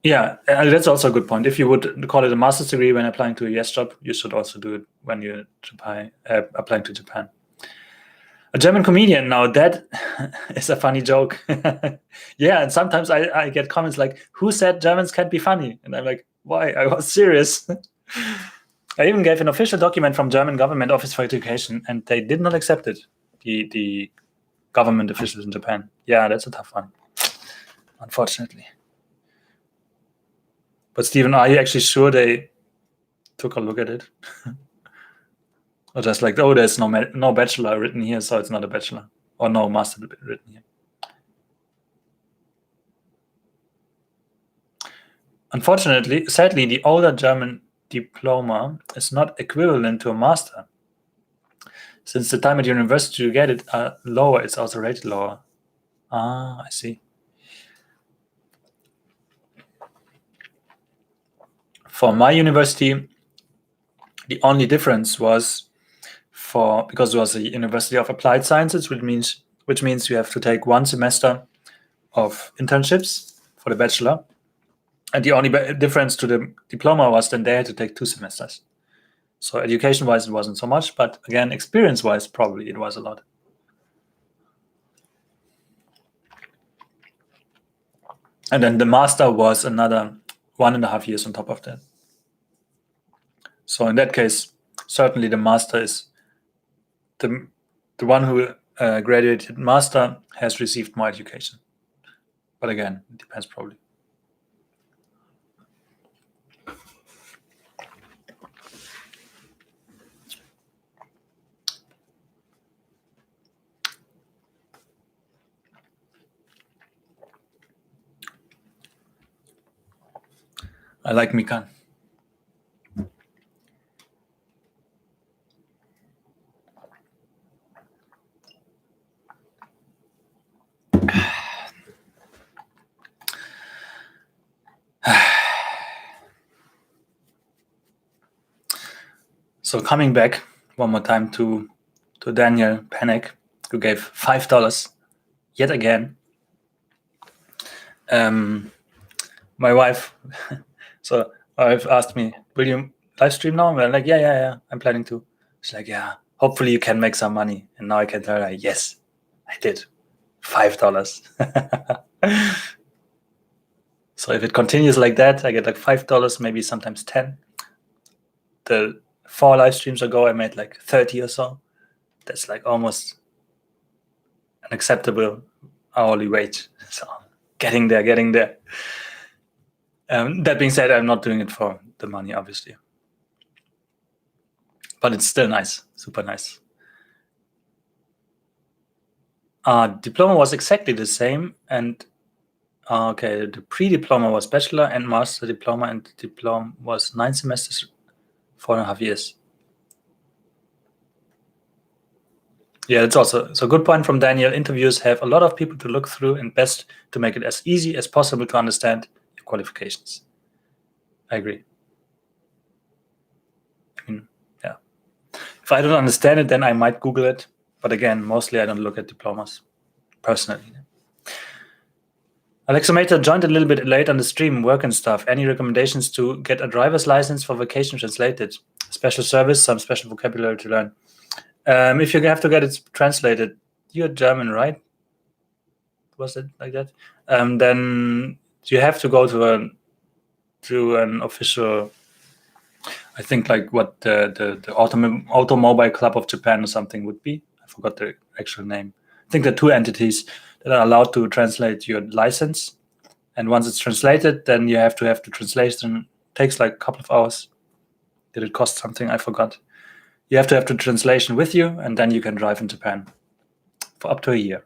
Yeah, that's also a good point. If you would call it a master's degree when applying to a US job, you should also do it when you're applying to Japan. A German comedian, now that is a funny joke. Yeah, and sometimes I get comments like, who said Germans can't be funny? And I'm like, why? I was serious. I even gave an official document from German Government Office for Education, and they did not accept it, the government officials in Japan. Yeah, that's a tough one, unfortunately. But Stephen, are you actually sure they took a look at it? Or just like, oh, there's no bachelor written here, so it's not a bachelor. Or no master written here. Unfortunately, sadly, the older German diploma is not equivalent to a master. Since the time at university you get it lower, it's also rated lower. I see. For my university, the only difference was because it was a University of Applied Sciences, which means you have to take 1 semester of internships for the bachelor. And the only difference to the diploma was then they had to take 2 semesters. So education-wise, it wasn't so much, but again, experience-wise, probably it was a lot. And then the master was another 1.5 years on top of that. So in that case, certainly the master is the one who graduated master has received more education. But again, it depends probably. I like Mikan. So coming back one more time to Daniel Panic, who gave $5 yet again. My wife, so my wife asked me, "Will you live stream now?" And I'm like, yeah, I'm planning to. She's like, "Yeah, hopefully you can make some money." And now I can tell her, yes, I did. $5. So if it continues like that, I get like $5, maybe sometimes 10. The 4 live streams ago, I made like 30 or so. That's like almost an acceptable hourly wage. So getting there. That being said, I'm not doing it for the money, obviously. But it's still nice, super nice. Diploma was exactly the same, and okay, the pre-diploma was bachelor and master diploma, and the diploma was 9 semesters, 4.5 years. Yeah, that's also so good point from Daniel. Interviews have a lot of people to look through, and best to make it as easy as possible to understand your qualifications. I agree. I mean, yeah. If I don't understand it, then I might Google it. But again, mostly I don't look at diplomas personally. Alexomator joined a little bit late on the stream, work and stuff. Any recommendations to get a driver's license for vacation translated? Special service, some special vocabulary to learn. If you have to get it translated, you're German, right? Was it like that? Then you have to go to an official, I think like what the Automobile Club of Japan or something would be. I forgot the actual name. I think there are 2 entities that are allowed to translate your license. And once it's translated, then you have to have the translation. It takes like a couple of hours. Did it cost something? I forgot. You have to have the translation with you, and then you can drive in Japan for up to a year.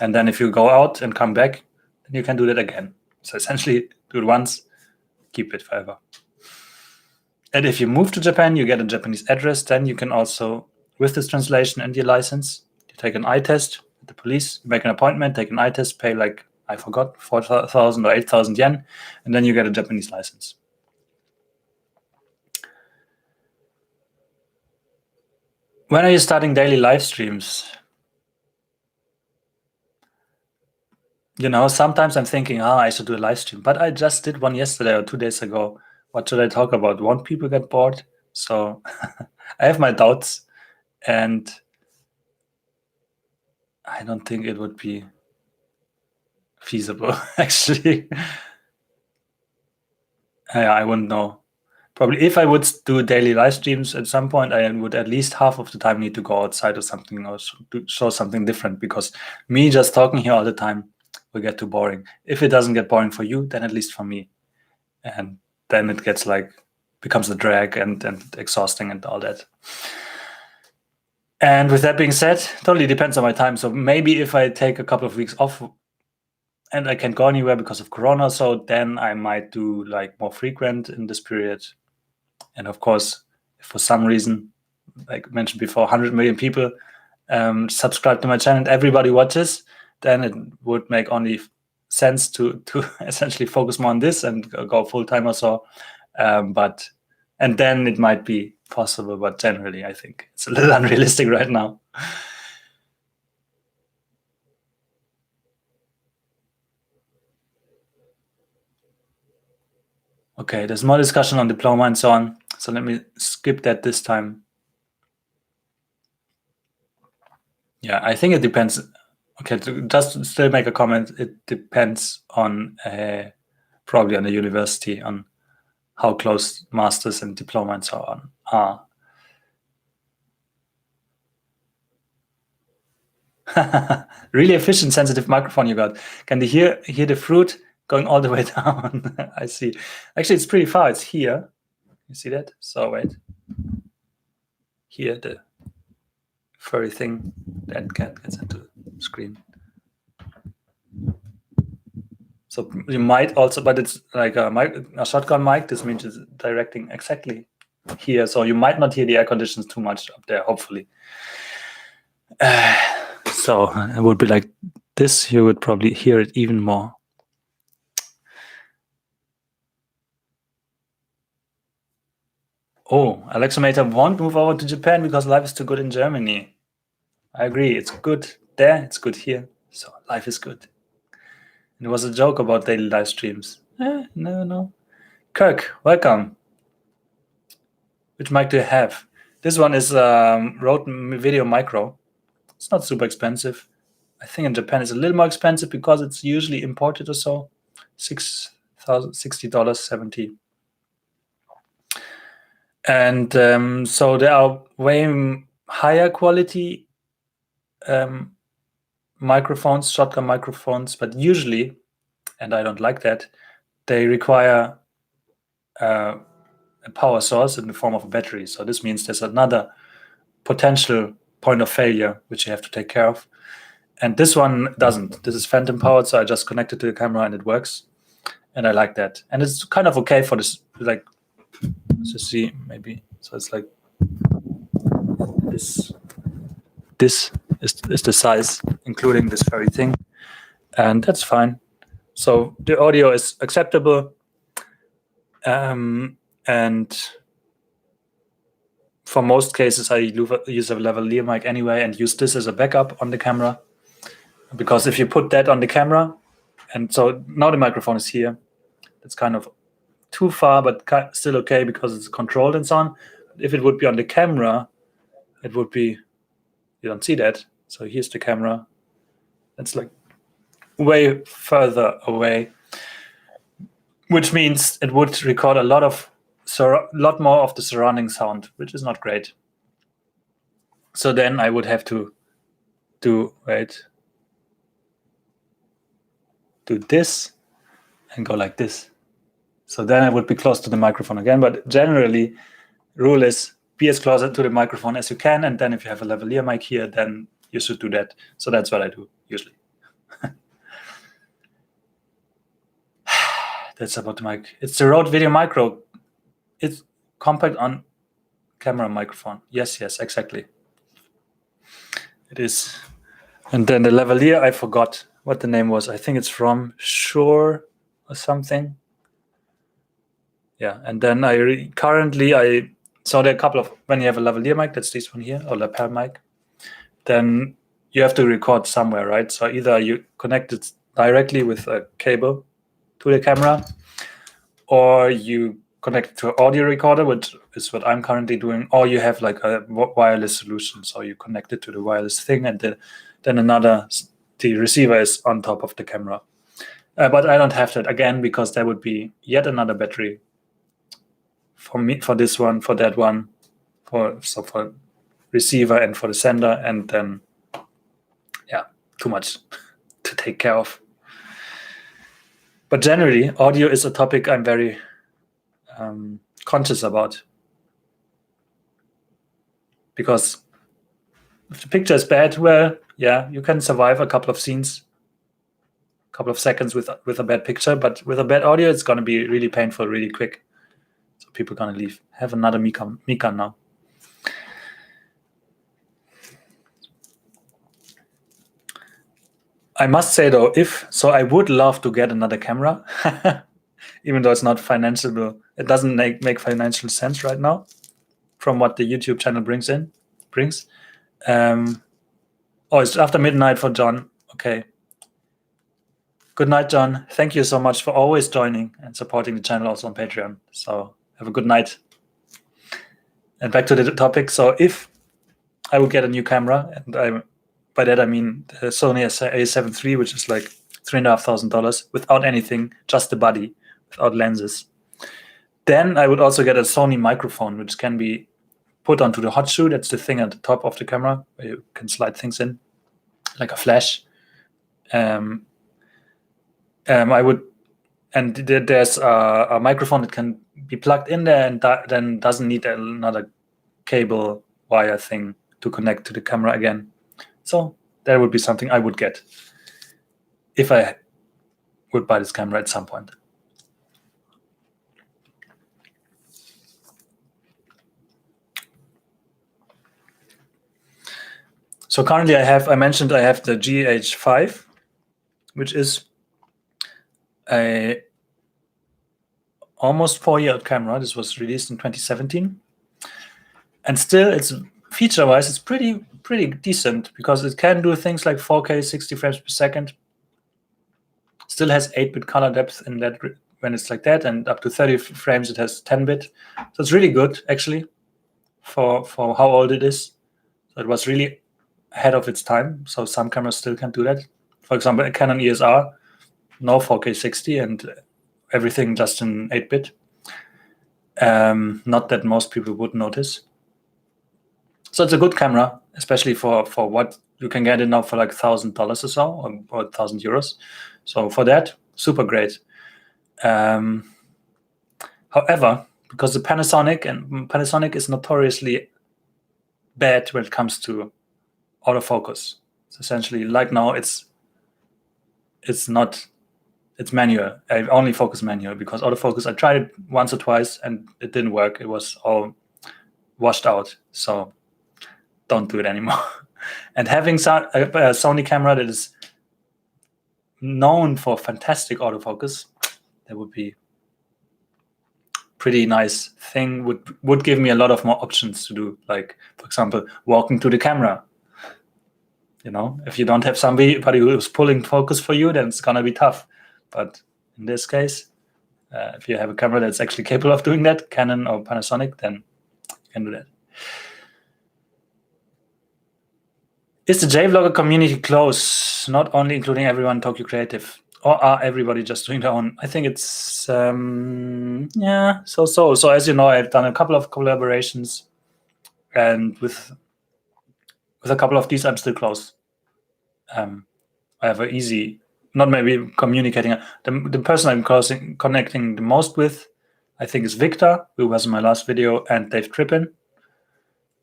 And then if you go out and come back, then you can do that again. So essentially, do it once, keep it forever. And if you move to Japan, you get a Japanese address. Then you can also, with this translation and your license, you take an eye test at the police, you make an appointment, take an eye test, pay like, I forgot, 4,000 or 8,000 yen, and then you get a Japanese license. When are you starting daily live streams? You know, sometimes I'm thinking, I should do a live stream, but I just did one yesterday or 2 days ago. What should I talk about? Won't people get bored? So I have my doubts, and I don't think it would be feasible, actually. I wouldn't know. Probably if I would do daily live streams at some point, I would at least half of the time need to go outside or something, or show something different, because me just talking here all the time will get too boring. If it doesn't get boring for you, then at least for me. And then it gets like, becomes a drag and exhausting and all that. And with that being said, totally depends on my time. So maybe if I take a couple of weeks off and I can't go anywhere because of Corona, so then I might do like more frequent in this period. And of course, if for some reason, like I mentioned before, 100 million people subscribe to my channel and everybody watches, then it would make only sense to essentially focus more on this and go full time or so. And then it might be possible, but generally I think it's a little unrealistic right now. Okay, there's more discussion on diploma and so on. So let me skip that this time. Yeah, I think it depends. Okay, to just still make a comment. It depends on probably on the university, on how close masters and diploma and so on are. Really efficient, sensitive microphone you got. Can you hear the fruit going all the way down? I see. Actually, it's pretty far. It's here. You see that? So wait. Here, the furry thing that gets into the screen. So you might also, but it's like a shotgun mic. This means it's directing exactly here. So you might not hear the air conditions too much up there, hopefully. So it would be like this. You would probably hear it even more. Oh, Alexa Mater won't move over to Japan because life is too good in Germany. I agree. It's good there. It's good here. So life is good. It was a joke about daily live streams. No. Kirk, welcome. Which mic do you have? This one is Rode Video Micro. It's not super expensive. I think in Japan it's a little more expensive because it's usually imported or so. $60, 70. And so there are way higher quality microphones, shotgun microphones, but usually, and I don't like that, they require a power source in the form of a battery. So this means there's another potential point of failure which you have to take care of. And this one doesn't. This is phantom powered, so I just connect it to the camera and it works. And I like that. And it's kind of okay for this, like, let's see, maybe. So it's like this. This is the size, including this furry thing. And that's fine. So the audio is acceptable. And for most cases, I use a lavalier mic anyway and use this as a backup on the camera. Because if you put that on the camera, and so now the microphone is here, it's kind of too far, but still okay because it's controlled and so on. If it would be on the camera, it would be, you don't see that. So here's the camera. It's like way further away, which means it would record a lot more of the surrounding sound, which is not great. So then I would have to do this and go like this. So then I would be close to the microphone again. But generally, rule is be as close to the microphone as you can. And then if you have a lavalier mic here, then you should do that. So that's what I do usually. That's about the mic. It's the Rode Video Micro. It's compact on camera microphone. Yes, exactly. It is. And then the lavalier, I forgot what the name was. I think it's from Shure or something. Yeah, and then so there are a couple of, when you have a lavalier mic, that's this one here, or lapel mic, then you have to record somewhere, right? So either you connect it directly with a cable to the camera, or you connect it to an audio recorder, which is what I'm currently doing, or you have like a wireless solution. So you connect it to the wireless thing, and then the receiver is on top of the camera. But I don't have that again because there would be yet another battery for me, for this one, for that one, for receiver and for the sender, and then too much to take care of. But generally, audio is a topic I'm very conscious about, because if the picture is bad, well, yeah, you can survive a couple of scenes, a couple of seconds with a bad picture, but with a bad audio, it's going to be really painful really quick. So people are going to leave. Have another Mika now. I must say though, I would love to get another camera, even though it's not financial. It doesn't make financial sense right now, from what the YouTube channel brings. It's after midnight for John. Okay. Good night, John. Thank you so much for always joining and supporting the channel also on Patreon. So have a good night. And back to the topic. So if I would get a new camera, and by that I mean the Sony A7 III, which is like $3,500 without anything, just the body, without lenses. Then I would also get a Sony microphone, which can be put onto the hot shoe. That's the thing at the top of the camera where you can slide things in, like a flash. I would, and there's a microphone that can be plugged in there and then doesn't need another cable wire thing to connect to the camera again. So that would be something I would get if I would buy this camera at some point. So currently I mentioned I have the GH5, which is a almost 4-year-old camera. This was released in 2017. And still, it's feature-wise, it's pretty decent because it can do things like 4K 60 frames per second. Still has 8-bit color depth in that when it's like that, and up to 30 frames it has 10-bit. So it's really good actually for how old it is. So it was really ahead of its time. So some cameras still can do that. For example, a Canon ESR, no 4K 60 and everything just in 8-bit. Not that most people would notice. So it's a good camera, especially for what you can get it now for like $1,000 or so, or 1,000 euros. So for that, super great. However, because the Panasonic is notoriously bad when it comes to autofocus. It's essentially like now it's manual. I only focus manual because autofocus, I tried it once or twice and it didn't work. It was all washed out. So don't do it anymore. And having a Sony camera that is known for fantastic autofocus, that would be pretty nice thing. Would give me a lot of more options to do, like for example walking to the camera. If you don't have somebody who's pulling focus for you, then it's gonna be tough. But in this case, if you have a camera that's actually capable of doing that, Canon or Panasonic, then you can do that. Is the JVlogger community close, not only including everyone Tokyo Creative, or are everybody just doing their own? I think it's so. So as you know, I've done a couple of collaborations, and with a couple of these, I'm still close. I have an easy, not maybe communicating. The person I'm connecting the most with, I think, is Victor, who was in my last video, and Dave Trippin.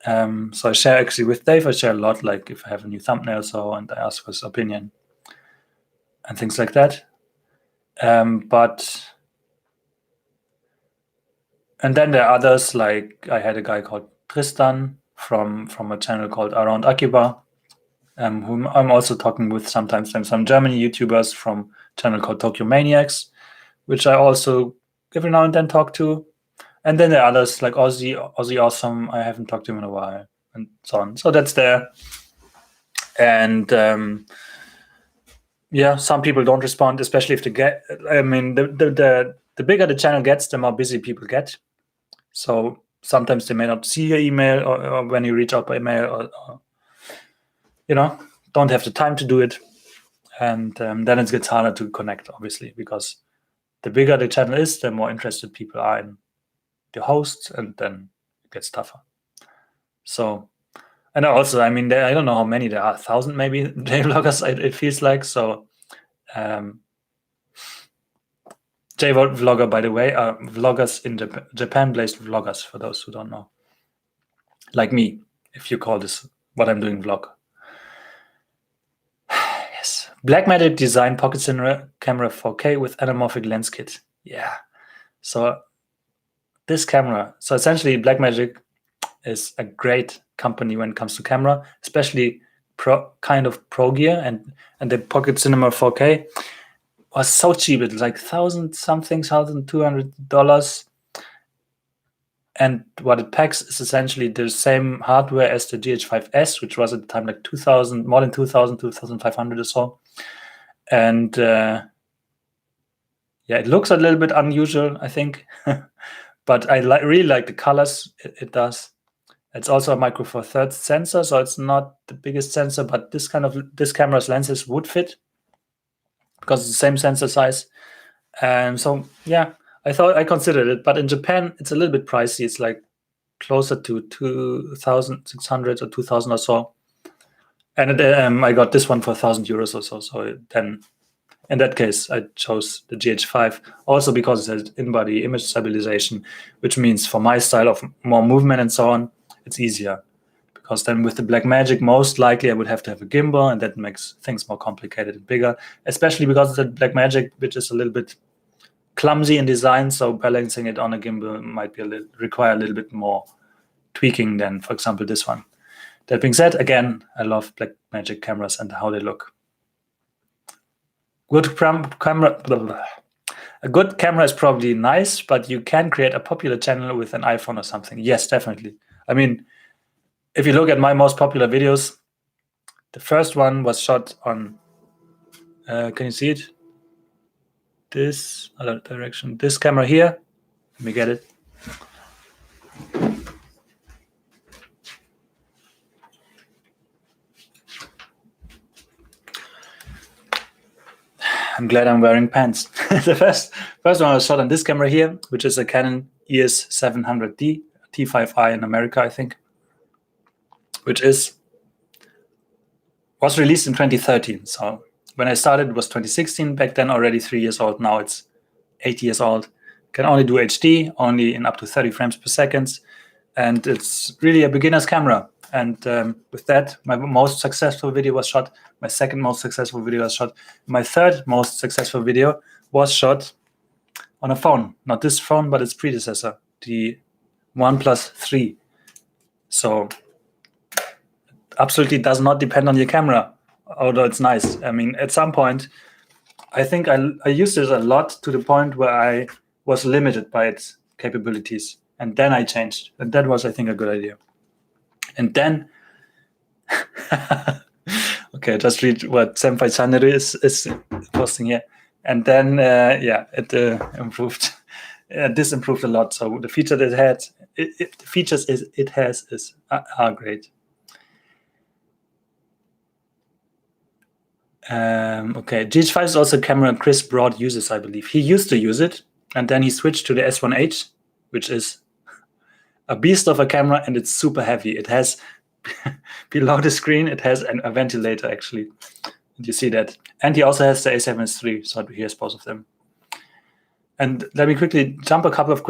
So I share actually with Dave. I share a lot, like if I have a new thumbnail, and I ask for his opinion and things like that. And then there are others, like I had a guy called Tristan from a channel called Around Akiba, whom I'm also talking with sometimes. And some German YouTubers from a channel called Tokyo Maniacs, which I also every now and then talk to. And then there are others like Aussie Awesome. I haven't talked to him in a while, and so on. So that's there. And some people don't respond, especially if they get. I mean, the bigger the channel gets, the more busy people get. So sometimes they may not see your email, or when you reach out by email, or don't have the time to do it, and then it gets harder to connect, obviously, because the bigger the channel is, the more interested people are in the hosts, and then it gets tougher. So, and also, I mean, I don't know how many there are, 1,000 maybe JVloggers, it feels like. So, JVlogger, by the way, are vloggers in Japan-based vloggers, for those who don't know. Like me, if you call this what I'm doing vlog. Yes. Blackmagic design pocket cinema camera 4K with anamorphic lens kit. Yeah. So this camera, so essentially Blackmagic is a great company when it comes to camera, especially kind of pro gear, and the Pocket Cinema 4K was so cheap. It was like $1,200. And what it packs is essentially the same hardware as the GH5S, which was at the time like 2,000, more than 2,000, 2,500 or so. And yeah, it looks a little bit unusual, I think, but I really like the colors it does. It's also a Micro Four Thirds sensor, so it's not the biggest sensor, but this camera's lenses would fit because it's the same sensor size. And so yeah, I considered it, but in Japan it's a little bit pricey. It's like closer to 2,600 or 2,000 or so. And I got this one for €1,000 or so. So then, in that case, I chose the GH5 also because it has in-body image stabilization, which means for my style of more movement and so on, it's easier. Because then with the Blackmagic, most likely I would have to have a gimbal, and that makes things more complicated and bigger, especially because the Blackmagic, which is a little bit clumsy in design, so balancing it on a gimbal might be require a little bit more tweaking than, for example, this one. That being said, again, I love Blackmagic cameras and how they look. A good camera is probably nice, but you can create a popular channel with an iPhone or something. Yes, definitely. I mean, if you look at my most popular videos, the first one was shot on, can you see it? This other direction, this camera here. Let me get it. I'm glad I'm wearing pants. The first one was shot on this camera here, which is a Canon EOS 700D, T5i in America, I think, which was released in 2013. So when I started, it was 2016. Back then, already 3 years old. Now it's 8 years old. Can only do HD, only in up to 30 frames per second. And it's really a beginner's camera. And with that, my most successful video was shot. My second most successful video was shot. My third most successful video was shot on a phone. Not this phone, but its predecessor, the OnePlus 3. So absolutely does not depend on your camera, although it's nice. I mean, at some point, I think I used it a lot to the point where I was limited by its capabilities. And then I changed. And that was, I think, a good idea. And then, okay, just read what Senpai Channel is posting here. And then, yeah, it improved. This improved a lot. So the feature that it had, the features it has are great. Okay, GH5 is also a camera Chris Broad uses, I believe. He used to use it, and then he switched to the S1H, which is a beast of a camera, and it's super heavy. It has, below the screen, it has a ventilator, actually. And you see that. And he also has the A7S III, so he has both of them. And let me quickly jump a couple of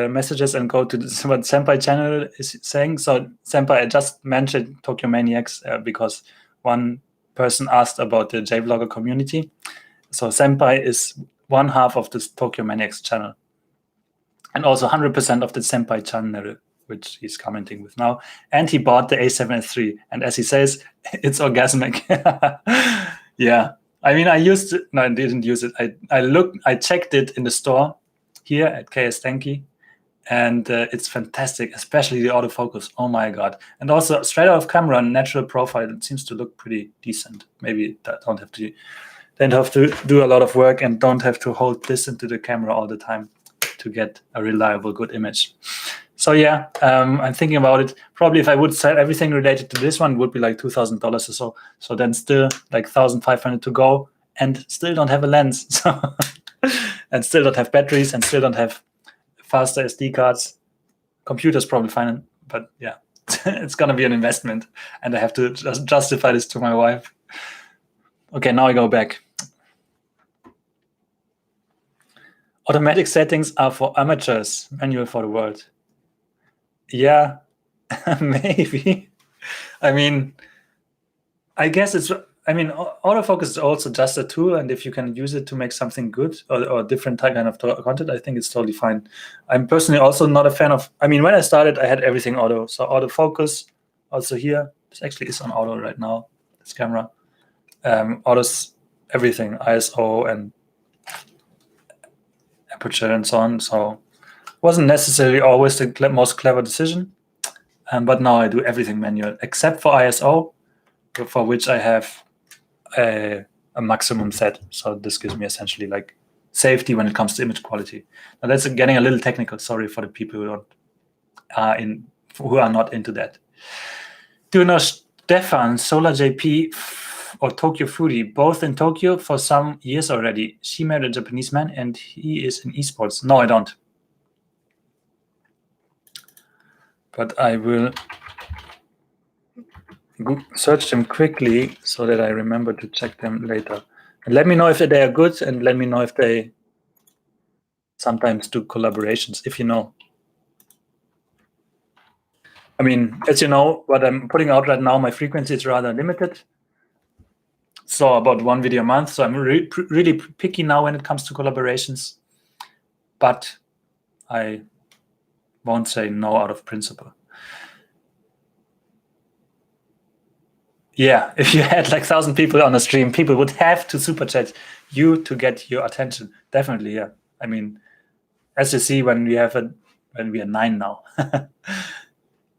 messages and go to what Senpai Channel is saying. So Senpai, I just mentioned Tokyo Maniacs because one person asked about the J-Vlogger community. So Senpai is one half of this Tokyo Maniacs channel. And also 100% of the Senpai Channel, which he's commenting with now. And he bought the A7S III. And as he says, it's orgasmic. Yeah. I mean, I didn't use it. I checked it in the store here at KS Denki, and it's fantastic, especially the autofocus. Oh my God. And also straight out of camera, natural profile, it seems to look pretty decent. Maybe don't have to do a lot of work and don't have to hold this into the camera all the time to get a reliable, good image. So yeah, I'm thinking about it. Probably if I would sell everything related to this one, it would be like $2,000 or so. So then still like 1,500 to go, and still don't have a lens. So and still don't have batteries, and still don't have faster SD cards. Computer's probably fine, but yeah, it's gonna be an investment, and I have to just justify this to my wife. Okay, now I go back. Automatic settings are for amateurs. Manual for the world. Yeah, maybe. I mean, I guess autofocus is also just a tool, and if you can use it to make something good or different kind of content, I think it's totally fine. I'm personally also not a fan of, when I started, I had everything auto. So autofocus, also here, This actually is on auto right now, this camera. Autos everything, ISO and aperture and so on. So wasn't necessarily always the most clever decision. But now I do everything manual except for ISO, for which I have a maximum set. So this gives me essentially like safety when it comes to image quality. Now that's getting a little technical. Sorry for the people who are not into that. Do you know Stefan, Solar JP, or Tokyo Foodie, both in Tokyo for some years already? She married a Japanese man and he is in esports. No, I don't. But I will search them quickly so that I remember to check them later. And let me know if they are good, and let me know if they sometimes do collaborations, if you know. I mean, as you know, what I'm putting out right now, my frequency is rather limited. So about one video a month. So I'm really picky now when it comes to collaborations. But I won't say no out of principle. Yeah, if you had like 1,000 people on a stream, people would have to super chat you to get your attention. Definitely, yeah. I mean, as you see, when we are 9 now,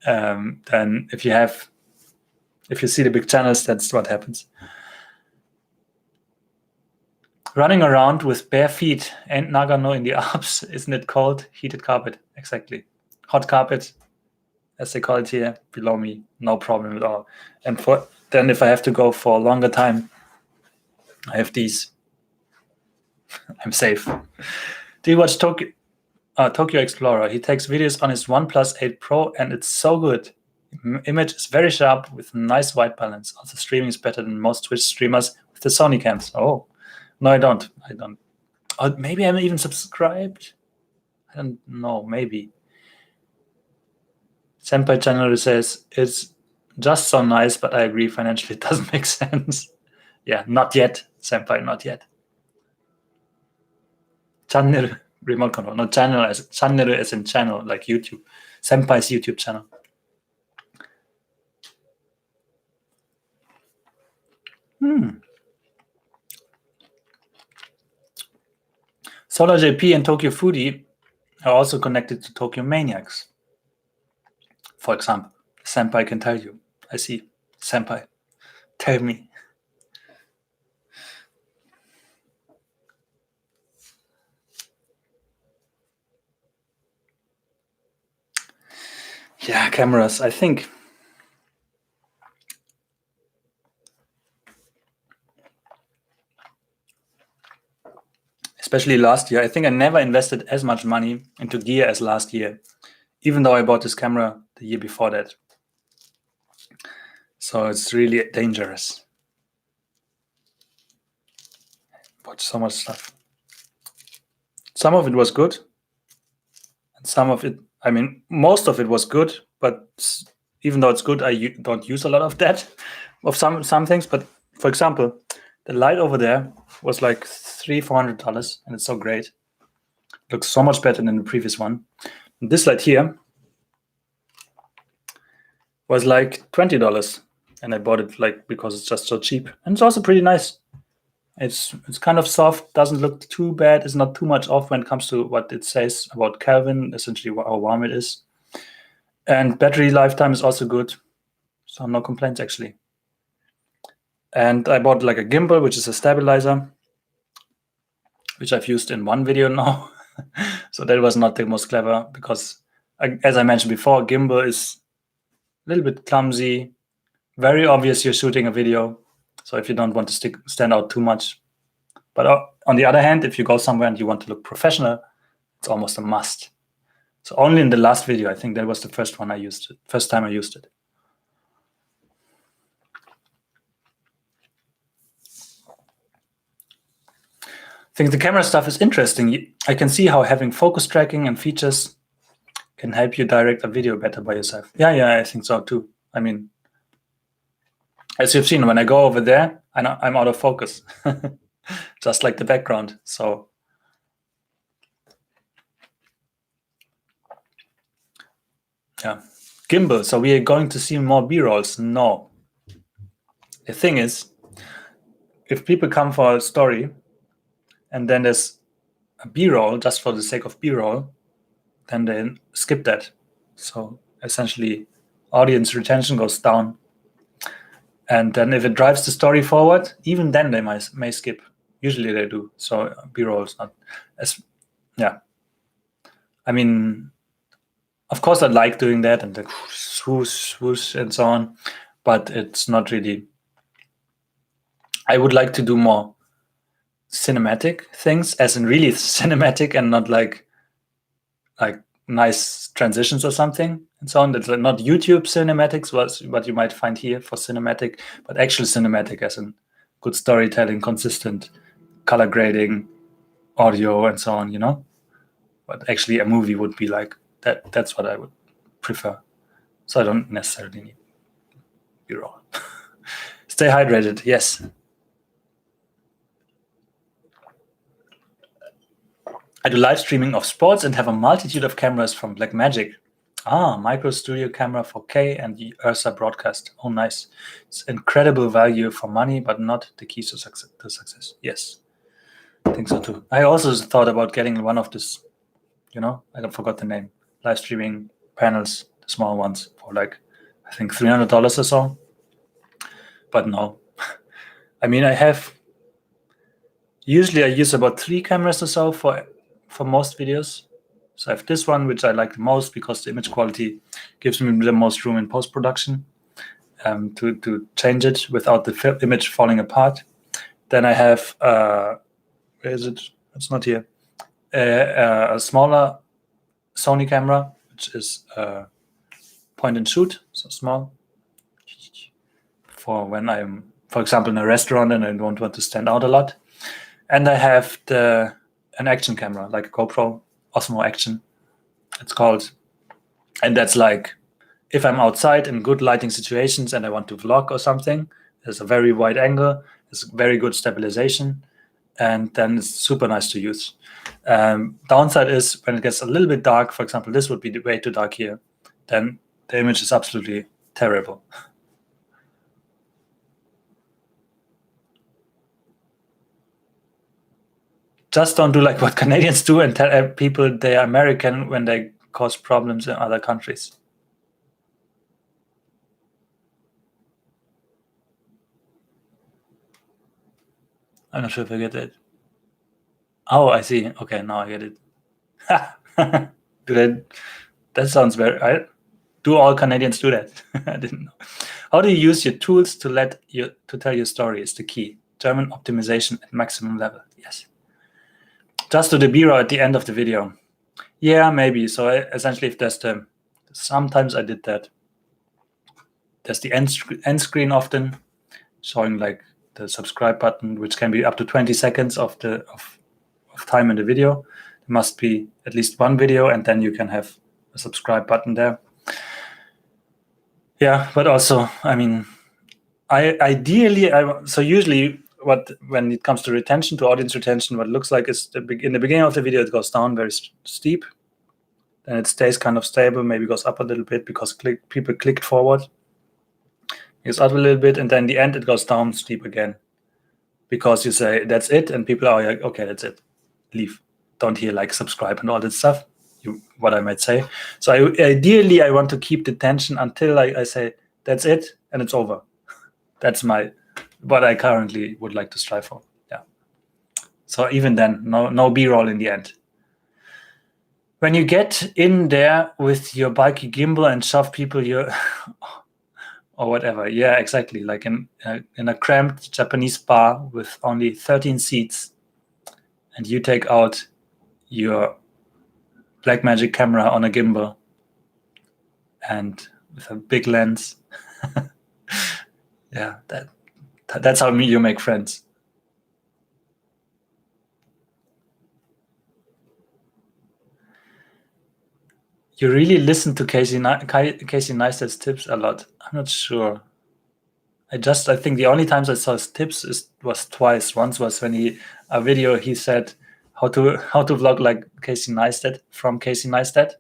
then if you see the big channels, that's what happens. Running around with bare feet and Nagano in the Alps, isn't it cold? Heated carpet, exactly. Hot carpet, as they call it here, below me, no problem at all. And then if I have to go for a longer time, I have these. I'm safe. Do you watch Tokyo Explorer? He takes videos on his OnePlus 8 Pro and it's so good. Image is very sharp with nice white balance. Also, streaming is better than most Twitch streamers with the Sony cams. Oh, no, I don't. Oh, maybe I'm even subscribed. I don't know. Maybe. Senpai channel says it's just so nice, but I agree financially it doesn't make sense. Yeah, not yet, Senpai, not yet. Channel remote control, no channel as in channel, like YouTube. Senpai's YouTube channel. Solar JP and Tokyo Foodie are also connected to Tokyo Maniacs. For example, Senpai can tell you. I see. Senpai, tell me. Yeah, cameras, I think. Especially last year, I think I never invested as much money into gear as last year, even though I bought this camera the year before that. So it's really dangerous. Bought so much stuff. Some of it was good, and some of it, I mean, most of it was good, but even though it's good, I don't use a lot of that, of some things. But for example, the light over there was like $300-400, and it's so great. It looks so much better than the previous one. And this light here was like $20, and I bought it like because it's just so cheap, and it's also pretty nice. It's kind of soft, doesn't look too bad. It's not too much off when it comes to what it says about Kelvin, essentially how warm it is. And battery lifetime is also good, so no complaints actually. And I bought like a gimbal, which is a stabilizer, which I've used in one video now. So that was not the most clever because, as I mentioned before, gimbal is a little bit clumsy, very obvious you're shooting a video. So if you don't want to stand out too much. But on the other hand, if you go somewhere and you want to look professional, it's almost a must. So only in the last video, I think that was the first time I used it. I think the camera stuff is interesting. I can see how having focus tracking and features can help you direct a video better by yourself. Yeah, I think so too. I mean, as you've seen, when I go over there, I'm out of focus, just like the background. So yeah, gimbal. So we are going to see more B-rolls. No. The thing is, if people come for a story and then there's a B-roll just for the sake of B-roll, then they skip that. So essentially, audience retention goes down. And then if it drives the story forward, even then they may skip. Usually they do. So B-roll is not as, yeah. I mean, of course I like doing that and the swoosh, swoosh and so on, but it's not really. I would like to do more cinematic things, as in really cinematic and not like nice transitions or something and so on. That's not YouTube cinematics, what you might find here for cinematic, but actual cinematic as in good storytelling, consistent color grading, audio and so on, you know? But actually a movie would be like that. That's what I would prefer. So I don't necessarily need B-roll. Stay hydrated, yes. I do live streaming of sports and have a multitude of cameras from Blackmagic. Micro Studio camera 4K and the Ursa broadcast. Oh, nice. It's incredible value for money, but not the keys to success. Yes, I think so too. I also thought about getting one of this, I forgot the name, live streaming panels, the small ones, for like, I think $300 or so. But no. I mean, usually I use about 3 cameras or so for most videos. So I have this one, which I like the most because the image quality gives me the most room in post-production to change it without the image falling apart. Then I have, where is it? It's not here. A smaller Sony camera, which is point and shoot, so small. For when I'm, for example, in a restaurant and I don't want to stand out a lot. And I have an action camera, like a GoPro Osmo Action, it's called. And that's like, if I'm outside in good lighting situations and I want to vlog or something, there's a very wide angle, there's very good stabilization, and then it's super nice to use. Downside is when it gets a little bit dark, for example, this would be way too dark here, then the image is absolutely terrible. Just don't do like what Canadians do and tell people they are American when they cause problems in other countries. I'm not sure if I get it. Oh, I see. Okay, now I get it. That sounds very. Do all Canadians do that? I didn't know. How do you use your tools to tell your story? Is the key. German optimization at maximum level. Yes. Just do the B-roll at the end of the video. Yeah, maybe. So essentially, if there's sometimes I did that. There's the end screen often, showing like the subscribe button, which can be up to 20 seconds of time in the video. There must be at least one video, and then you can have a subscribe button there. Yeah, but also, I mean, so usually when it comes to retention, to audience retention, what it looks like is in the beginning of the video, it goes down very steep. Then it stays kind of stable, maybe goes up a little bit because people clicked forward. It goes up a little bit, and then in the end, it goes down steep again. Because you say, that's it, and people are like, okay, that's it. Leave. Don't hear like subscribe and all that stuff, what I might say. So ideally, I want to keep the tension until I say, that's it, and it's over. That's what I currently would like to strive for. Yeah. So even then, no B-roll in the end. When you get in there with your bulky gimbal and shove people or whatever, yeah, exactly. Like in a cramped Japanese bar with only 13 seats, and you take out your Blackmagic camera on a gimbal and with a big lens. Yeah, that's how you make friends. You really listen to Casey Neistat's tips a lot. I'm not sure. I think the only times I saw his tips was twice. Once was when a video he said how to vlog like Casey Neistat from Casey Neistat.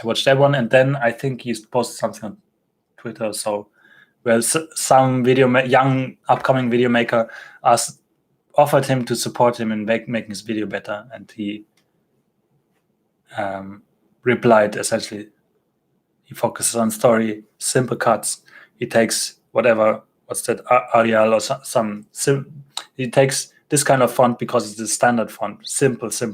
I watched that one, and then I think he's posted something on Twitter. So, well, some young upcoming video maker offered him to support him in making his video better, and he replied essentially. He focuses on story, simple cuts. He takes what's that, Arial or some. He takes this kind of font because it's the standard font. Simple. So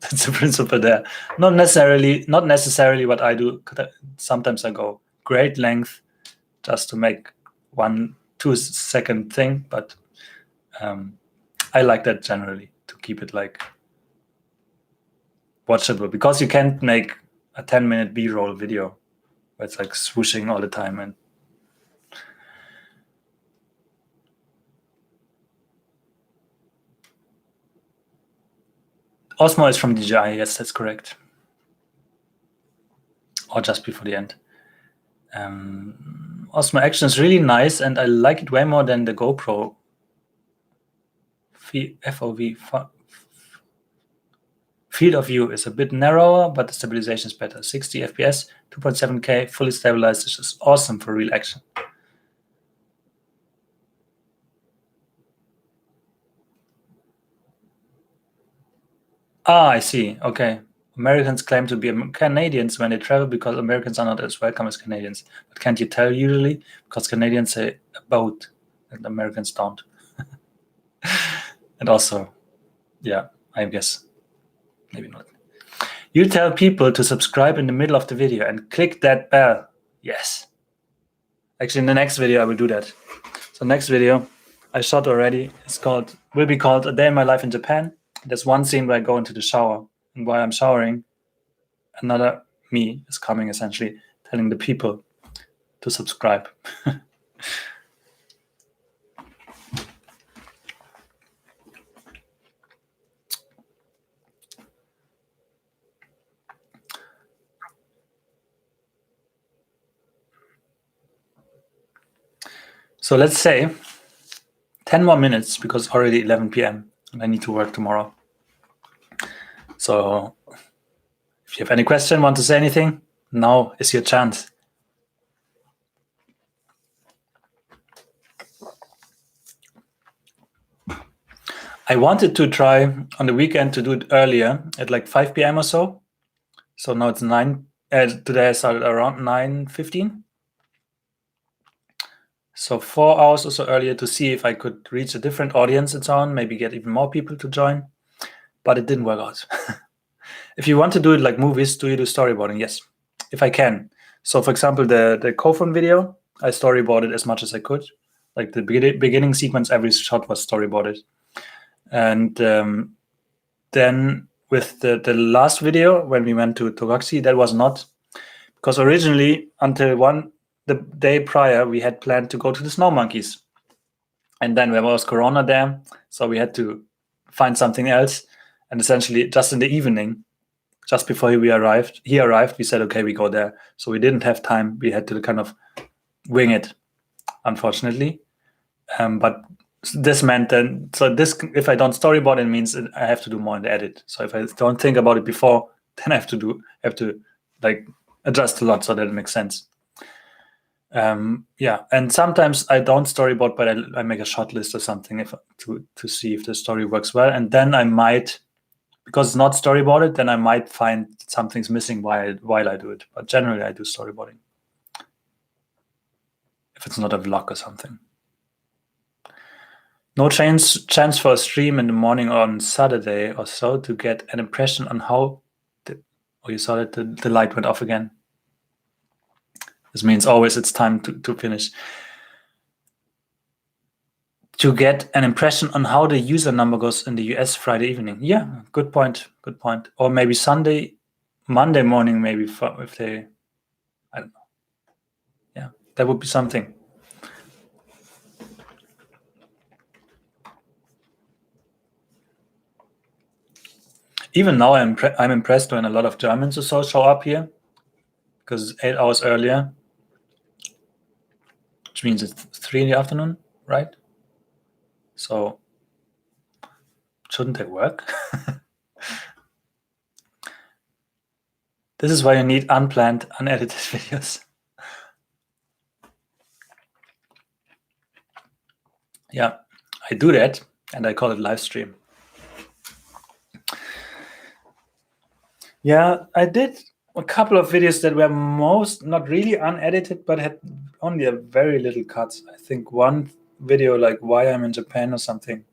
that's the principle there. Not necessarily what I do. Sometimes I go great length just to make 1-2 second thing, but I like that generally to keep it like watchable, because you can't make a 10-minute B-roll video where it's like swooshing all the time. And Osmo is from DJI. Yes, that's correct. Or just before the end. Osmo Action is really nice, and I like it way more than the GoPro FOV. Field of view is a bit narrower, but the stabilization is better. 60 FPS, 2.7K, fully stabilized. This is awesome for real action. I see. Okay. Americans claim to be Canadians when they travel because Americans are not as welcome as Canadians. But can't you tell usually? Because Canadians say a boat and Americans don't. And also, yeah, I guess maybe not. You tell people to subscribe in the middle of the video and click that bell. Yes. Actually, in the next video, I will do that. So next video I shot already. Will be called A Day in My Life in Japan. There's one scene where I go into the shower, and while I'm showering, another me is coming, essentially telling the people to subscribe. So let's say 10 more minutes, because it's already 11 p.m. and I need to work tomorrow. So if you have any question, want to say anything, now is your chance. I wanted to try on the weekend to do it earlier at like 5 p.m. or so. So now it's 9. Today I started around 9:15. So 4 hours or so earlier, to see if I could reach a different audience and so on, maybe get even more people to join. But it didn't work out. If you want to do it like movies, do you do storyboarding? Yes, if I can. So for example, the Kofun video, I storyboarded as much as I could. Like the beginning sequence, every shot was storyboarded. And then with the last video, when we went to Togashi, that was not. Because originally, until the day prior, we had planned to go to the Snow Monkeys. And then there was Corona there, so we had to find something else. And essentially, just in the evening, just before he arrived, we said, okay, we go there. So we didn't have time. We had to kind of wing it, unfortunately. But this meant then, if I don't storyboard, it means I have to do more in the edit. So if I don't think about it before, then I have to like adjust a lot so that it makes sense. And sometimes I don't storyboard, but I make a shot list or something to see if the story works well, and then I might, because it's not storyboarded, then I might find something's missing while I do it. But generally, I do storyboarding if it's not a vlog or something. No chance for a stream in the morning on Saturday or so to get an impression on how. You saw that the light went off again. This means always it's time to finish. To get an impression on how the user number goes in the US Friday evening. Yeah, good point. Or maybe Monday morning, maybe if they, I don't know. Yeah, that would be something. Even now, I'm impressed when a lot of Germans or so show up here, because it's 8 hours earlier, which means it's 3 in the afternoon, right? So shouldn't they work? This is why you need unplanned, unedited videos. Yeah, I do that, and I call it live stream. Yeah, I did a couple of videos that were not really unedited, but had only a very little cuts. I think one video, like why I'm in Japan or something.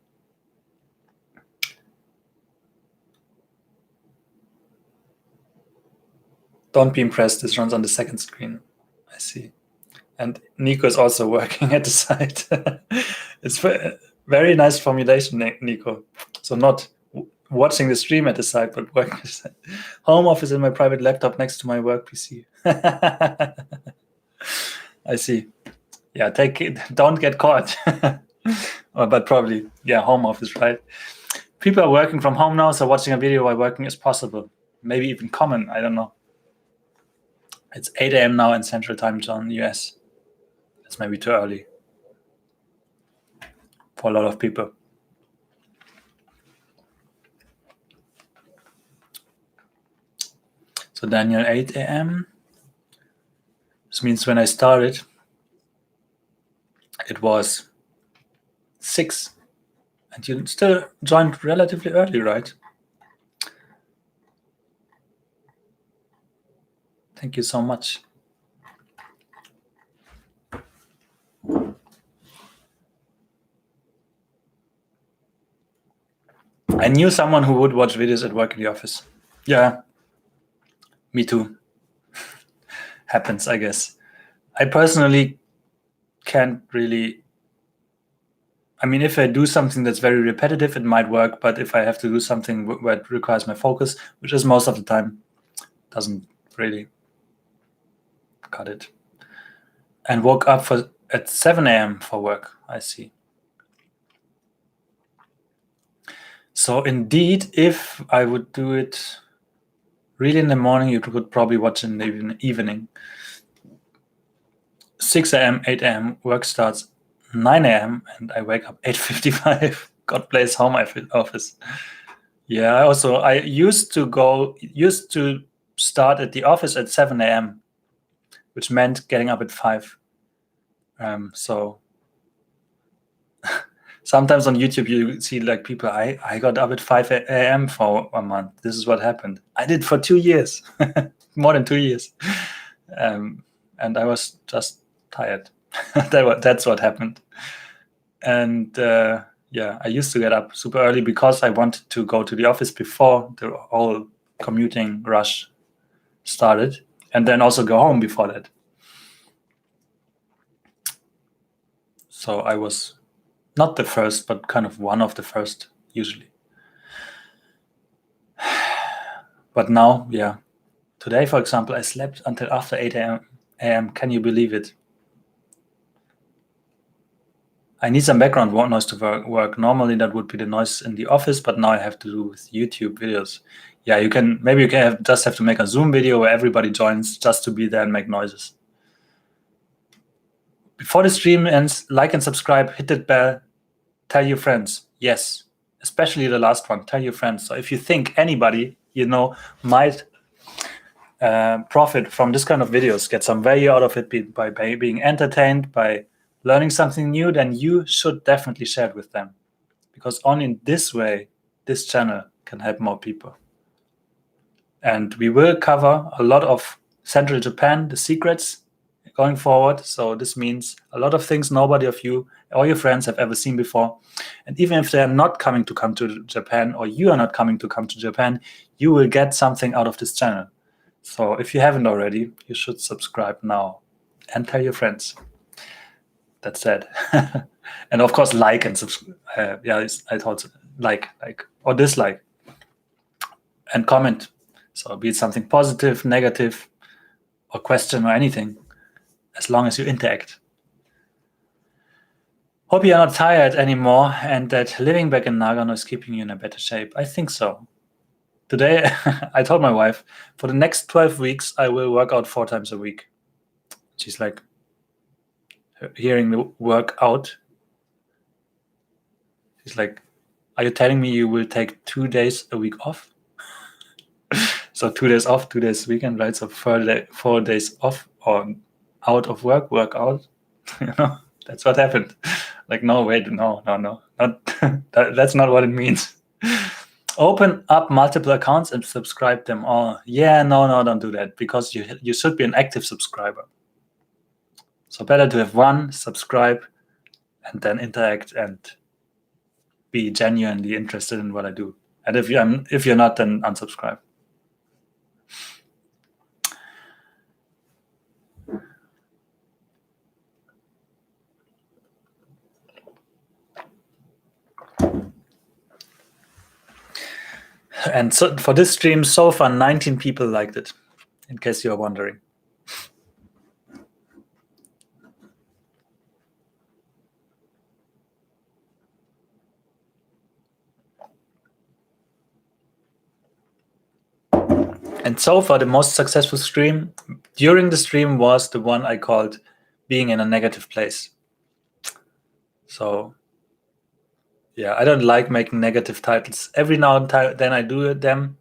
Don't be impressed, this runs on the second screen. I see. And Nico is also working at the site. It's very nice formulation, Nico. So not watching the stream at the site, but working at the site. Home office in my private laptop next to my work PC. I see. Yeah, take it. Don't get caught. But probably, yeah, home office, right? People are working from home now, so watching a video while working is possible. Maybe even common. I don't know. It's 8 a.m. now in Central Time Zone, US. It's maybe too early for a lot of people. So Daniel, 8 a.m. This means when I started, it was 6. And you still joined relatively early, right? Thank you so much. I knew someone who would watch videos at work in the office. Yeah, me too. Happens, I guess. I personally can't really. I mean, if I do something that's very repetitive, it might work. But if I have to do something where it requires my focus, which is most of the time, doesn't really cut it. And woke up at 7 a.m. for work. I see. So indeed, if I would do it really in the morning, you could probably watch in the evening. 6 a.m., 8 a.m. work starts 9 a.m. and I wake up 8:55. God bless home office. Yeah, I used to start at the office at 7 a.m., which meant getting up at 5. So sometimes on YouTube you see like people, I got up at 5 a.m. for a month. This is what happened. I did for 2 years, more than 2 years. And I was just tired. That's what happened. And yeah, I used to get up super early because I wanted to go to the office before the whole commuting rush started, and then also go home before that. So I was not the first, but kind of one of the first, usually. But now, yeah. Today, for example, I slept until after 8 a.m. Can you believe it? I need some background noise to work. Normally, that would be the noise in the office, but now I have to do with YouTube videos. Yeah, maybe you can just have to make a Zoom video where everybody joins just to be there and make noises. Before the stream ends, like and subscribe, hit that bell, tell your friends. Yes, especially the last one, tell your friends. So if you think anybody you know might profit from this kind of videos, get some value out of it by being entertained, by learning something new, then you should definitely share it with them. Because only in this way, this channel can help more people. And we will cover a lot of Central Japan, the secrets, going forward. So this means a lot of things nobody of you or your friends have ever seen before. And even if they're not come to Japan, or you are not come to Japan, you will get something out of this channel. So if you haven't already, you should subscribe now and tell your friends. That's it. And of course, like and subscribe. Yeah, I thought like or dislike, and comment. So be it something positive, negative, or question or anything, as long as you interact. Hope you're not tired anymore and that living back in Nagano is keeping you in a better shape. I think so. Today, I told my wife, for the next 12 weeks, I will work out 4 times a week. She's like, hearing the work out. She's like, are you telling me you will take 2 days a week off? So 2 days off, 2 days weekend, right? So 4 days off or out of work out. That's what happened. Like, no, wait, no, not that's not what it means. Open up multiple accounts and subscribe them all. Yeah, no, don't do that, because you should be an active subscriber. So better to have one, subscribe, and then interact and be genuinely interested in what I do. And if you're not, then unsubscribe. And so for this stream, so far 19 people liked it, in case you're wondering. And so far, the most successful stream during the stream was the one I called being in a negative place. So yeah, I don't like making negative titles. Every now and then I do them,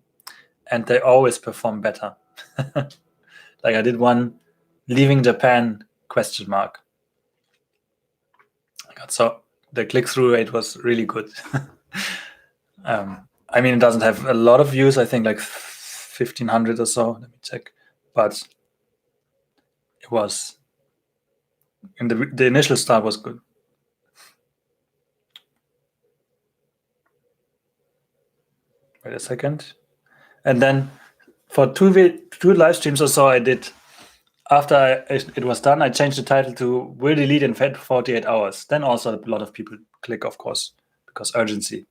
and they always perform better. Like I did one, leaving Japan, ? So the click-through rate was really good. I mean, it doesn't have a lot of views. I think like 1,500 or so. Let me check. But it was, in the initial start was good. Wait a second. And then for two live streams or so, I did, after it was done, I changed the title to "Will Delete in 48 Hours." Then also a lot of people click, of course, because urgency.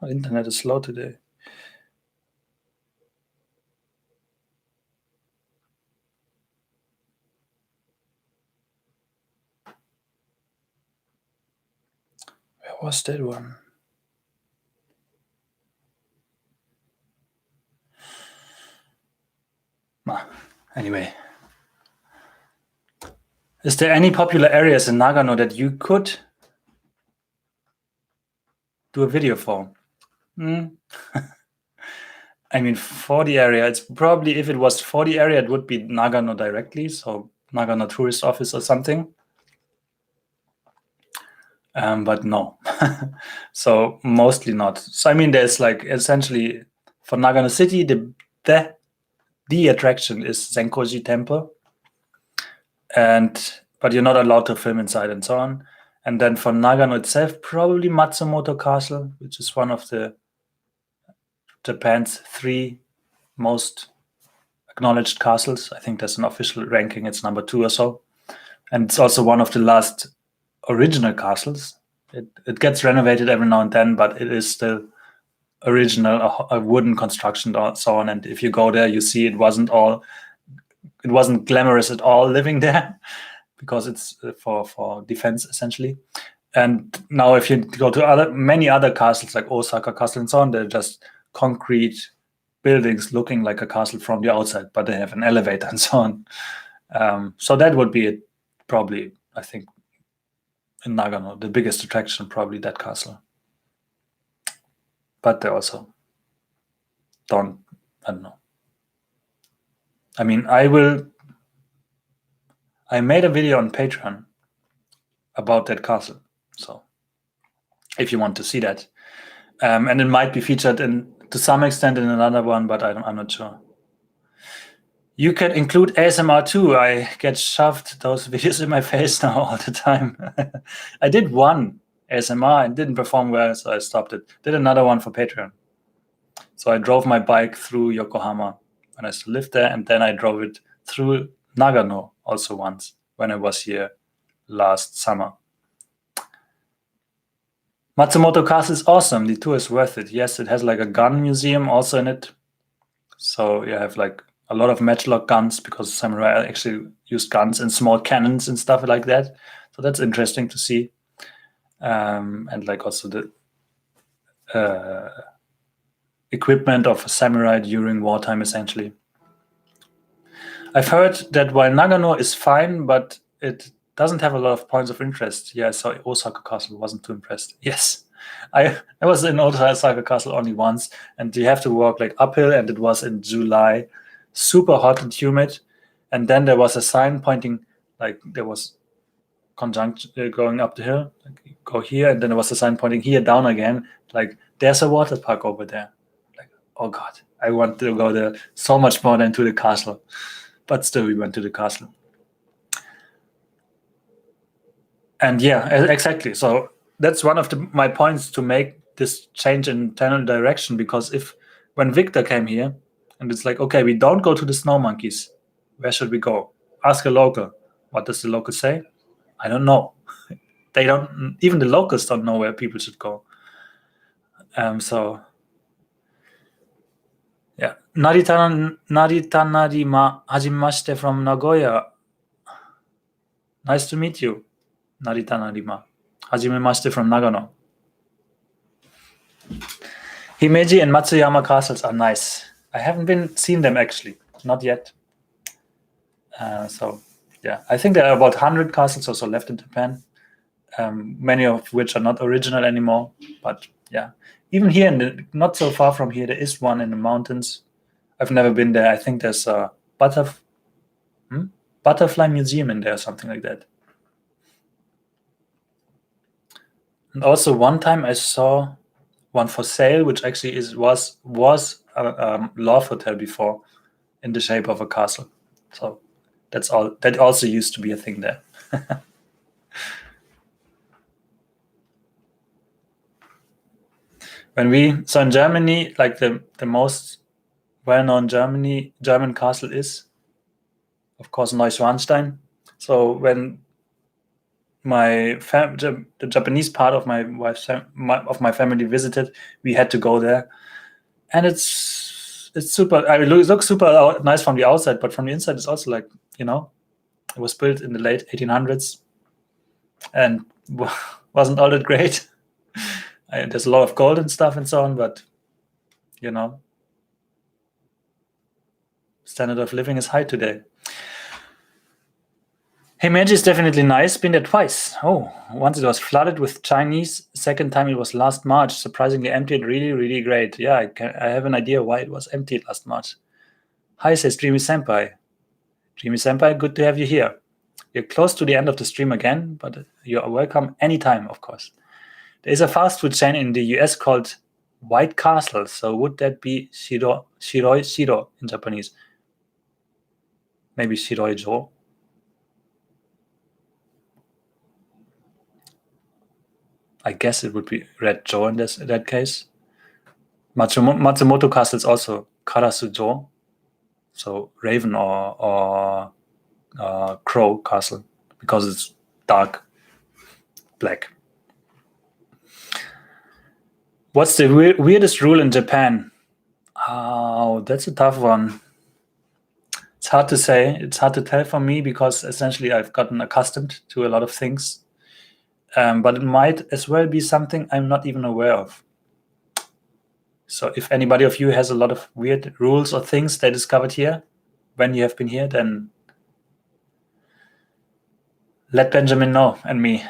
Oh, internet is slow today. Where was that one? Anyway. Is there any popular areas in Nagano that you could do a video for? I mean, for the area, it's probably, if it was for the area, it would be Nagano directly, so Nagano Tourist Office or something. But no. So mostly not. So I mean, there's like essentially for Nagano City, the attraction is Senkoji Temple, but you're not allowed to film inside and so on. And then for Nagano itself, probably Matsumoto Castle, which is one of Japan's 3 most acknowledged castles. I think there's an official ranking. It's number 2 or so. And it's also one of the last original castles. It gets renovated every now and then, but it is still original, a wooden construction and so on. And if you go there, you see it wasn't glamorous at all living there, because it's for defense essentially. And now if you go to many other castles like Osaka Castle and so on, they're just concrete buildings looking like a castle from the outside, but they have an elevator and so on. So that would be it, probably, I think, in Nagano, the biggest attraction, probably that castle. But they also I don't know. I mean, I made a video on Patreon about that castle. So if you want to see that, and it might be featured to some extent in another one, but I'm not sure. You can include ASMR too. I get shoved those videos in my face now all the time. I did one ASMR and didn't perform well, so I stopped it. Did another one for Patreon. So I drove my bike through Yokohama when I still lived there, and then I drove it through Nagano also once when I was here last summer. Matsumoto Castle is awesome. The tour is worth it. Yes, it has like a gun museum also in it. So you have like a lot of matchlock guns, because samurai actually used guns and small cannons and stuff like that. So that's interesting to see. And like also the equipment of a samurai during wartime, essentially. I've heard that while Nagano is fine, but it doesn't have a lot of points of interest. Yeah, so Osaka Castle wasn't too impressed. Yes, I was in Old-Cycle Castle only once, and you have to walk like uphill, and it was in July, super hot and humid. And then there was a sign pointing, like there was conjunction going up the hill, like go here, and then there was a sign pointing here down again, like there's a water park over there. Like, oh God, I want to go there so much more than to the castle. But still, we went to the castle. And yeah, exactly. So that's one of my points to make this change in internal direction, because when Victor came here and it's like, okay, we don't go to the snow monkeys, where should we go? Ask a local. What does the local say? I don't know. They don't, even the locals don't know where people should go. So yeah. Naritanarima hajimashite from Nagoya. Nice to meet you. Naritanarima. Hajimemashite from Nagano. Himeji and Matsuyama castles are nice. I haven't seen them actually, not yet. So yeah, I think there are about 100 castles or so left in Japan, many of which are not original anymore. But yeah, even here, not so far from here, there is one in the mountains. I've never been there. I think there's a butterfly museum in there, something like that. And also one time I saw one for sale, which actually was a love hotel before, in the shape of a castle. So that's all. That also used to be a thing there. So in Germany, like the most well-known German castle is, of course, Neuschwanstein. So when the Japanese part of my family visited, we had to go there, and it's super. I mean, it looks super nice from the outside, but from the inside, it's also like, it was built in the late 1800s, and wasn't all that great. There's a lot of gold and stuff and so on, but standard of living is high today. Himeji is definitely nice. Been there twice. Oh, once it was flooded with Chinese. Second time it was last March. Surprisingly empty and really, really great. Yeah, I have an idea why it was empty last March. Hi, says Dreamy Senpai. Dreamy Senpai, good to have you here. You're close to the end of the stream again, but you are welcome anytime, of course. There is a fast food chain in the US called White Castle. So would that be Shiro in Japanese? Maybe Shiroijo. I guess it would be Red Joe in that case. Matsumoto Castle is also Karasujo, so Raven or Crow Castle, because it's dark black. What's the weirdest rule in Japan? Oh, that's a tough one. It's hard to say. It's hard to tell for me, because essentially I've gotten accustomed to a lot of things. But it might as well be something I'm not even aware of. So if anybody of you has a lot of weird rules or things they discovered here when you have been here, then let Benjamin know and me.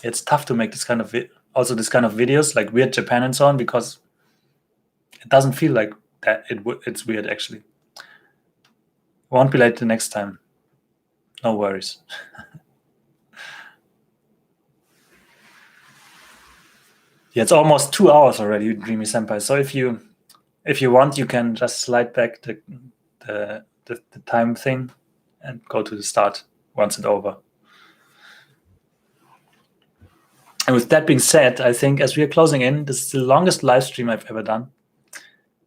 It's tough to make this kind of videos like Weird Japan and so on, because it doesn't feel like that it's weird actually. Won't be late the next time. No worries. Yeah, it's almost 2 hours already, Dreamy Senpai. So if you want, you can just slide back the time thing and go to the start once it's over. And with that being said, I think as we are closing in, this is the longest live stream I've ever done.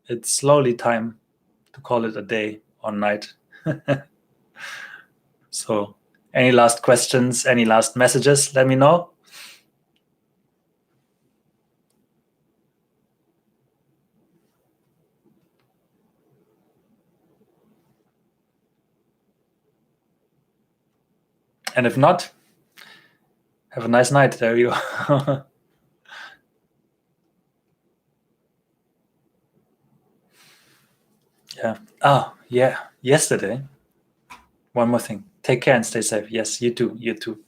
It's slowly time to call it a day or night. So any last questions, any last messages, let me know. And if not, have a nice night. There you go. Yeah. Oh, yeah. Yesterday. One more thing. Take care and stay safe. Yes, you too. You too.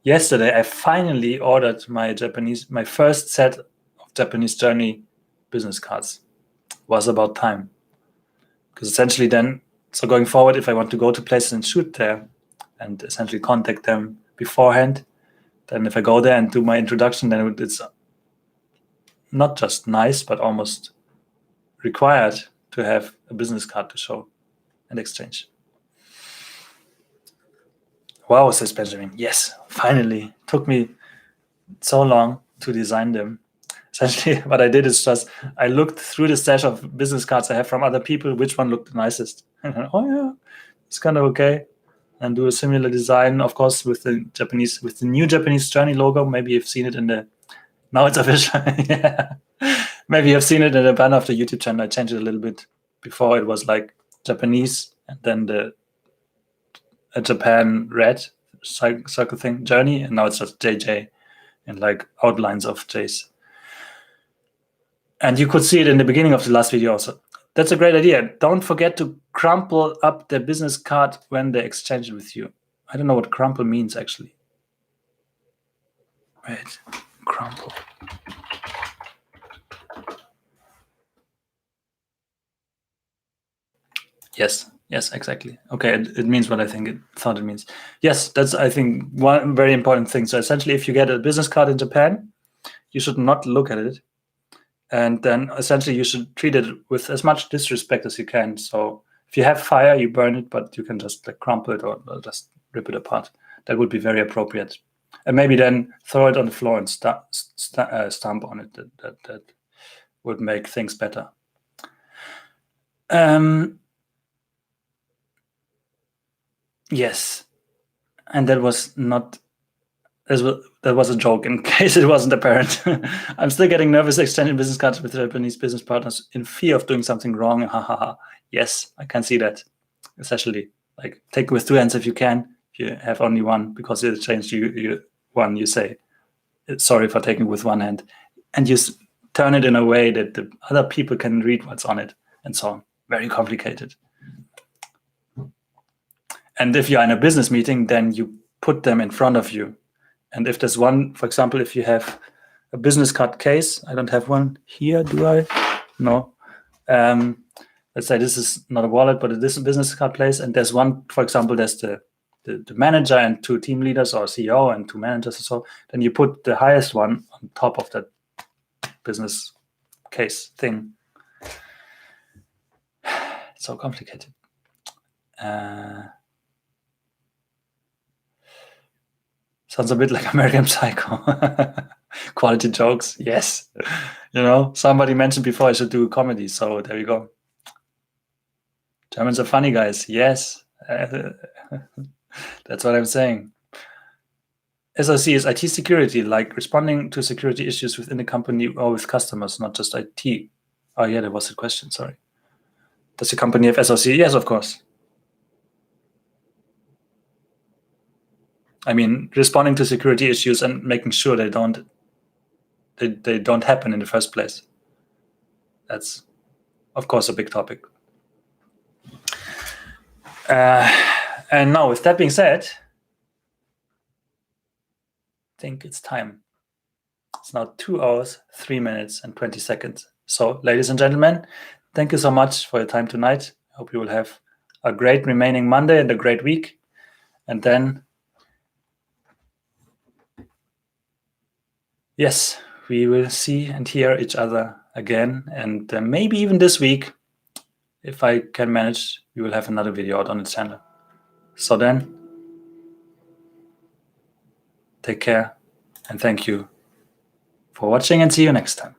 yesterday I finally ordered my first set of Japanese journey business cards. Was about time. Because essentially then, so going forward, if I want to go to places and shoot there and essentially contact them beforehand, then if I go there and do my introduction, then it's not just nice, but almost required to have a business card to show and exchange. Wow, says Benjamin. Yes, finally. Took me so long to design them. Essentially, what I did is just I looked through the stash of business cards I have from other people, which one looked the nicest. And oh yeah, it's kind of okay. And do a similar design, of course, with the new Japanese journey logo. Maybe you've seen it in the. Now it's official. Yeah. Maybe you've seen it in the banner of the YouTube channel. I changed it a little bit. Before it was like Japanese and then a Japan red circle thing, journey, and now it's just JJ and like outlines of J's. And you could see it in the beginning of the last video also. That's a great idea. Don't forget to crumple up the business card when they exchange it with you. I don't know what crumple means actually. Wait, crumple. Yes, exactly. Okay, it means what I thought it means. Yes, that's, I think, one very important thing. So essentially, if you get a business card in Japan, you should not look at it. And then essentially you should treat it with as much disrespect as you can. So if you have fire, you burn it, but you can just like crumple it or just rip it apart. That would be very appropriate. And maybe then throw it on the floor and stamp on it. That would make things better. Yes, and that was not. That was a joke, in case it wasn't apparent. I'm still getting nervous exchanging business cards with Japanese business partners in fear of doing something wrong. Ha ha ha. Yes, I can see that. Especially, like, take with two hands if you can. If you have only one, because it changed one, you say, sorry for taking with one hand. And you turn it in a way that the other people can read what's on it, and so on. Very complicated. And if you're in a business meeting, then you put them in front of you. And if there's one, for example, if you have a business card case, I don't have one here, do I? No. Let's say this is not a wallet, but it is a business card place. And there's one, for example, there's the manager and two team leaders, or CEO and two managers or so. Then you put the highest one on top of that business case thing. It's so complicated. Sounds a bit like American Psycho. Quality jokes, yes. Somebody mentioned before I should do a comedy, so there you go. Germans are funny guys, yes. That's what I'm saying. SOC is IT security, like responding to security issues within the company or with customers, not just IT. Oh yeah, that was the question, sorry. Does the company have SOC? Yes, of course. I mean, responding to security issues and making sure they don't happen in the first place. That's, of course, a big topic. And now, with that being said, I think it's time. It's now 2 hours, 3 minutes, and 20 seconds. So, ladies and gentlemen, thank you so much for your time tonight. I hope you will have a great remaining Monday and a great week. And then, yes, we will see and hear each other again. And maybe even this week, if I can manage, we will have another video out on the channel. So then, take care and thank you for watching, and see you next time.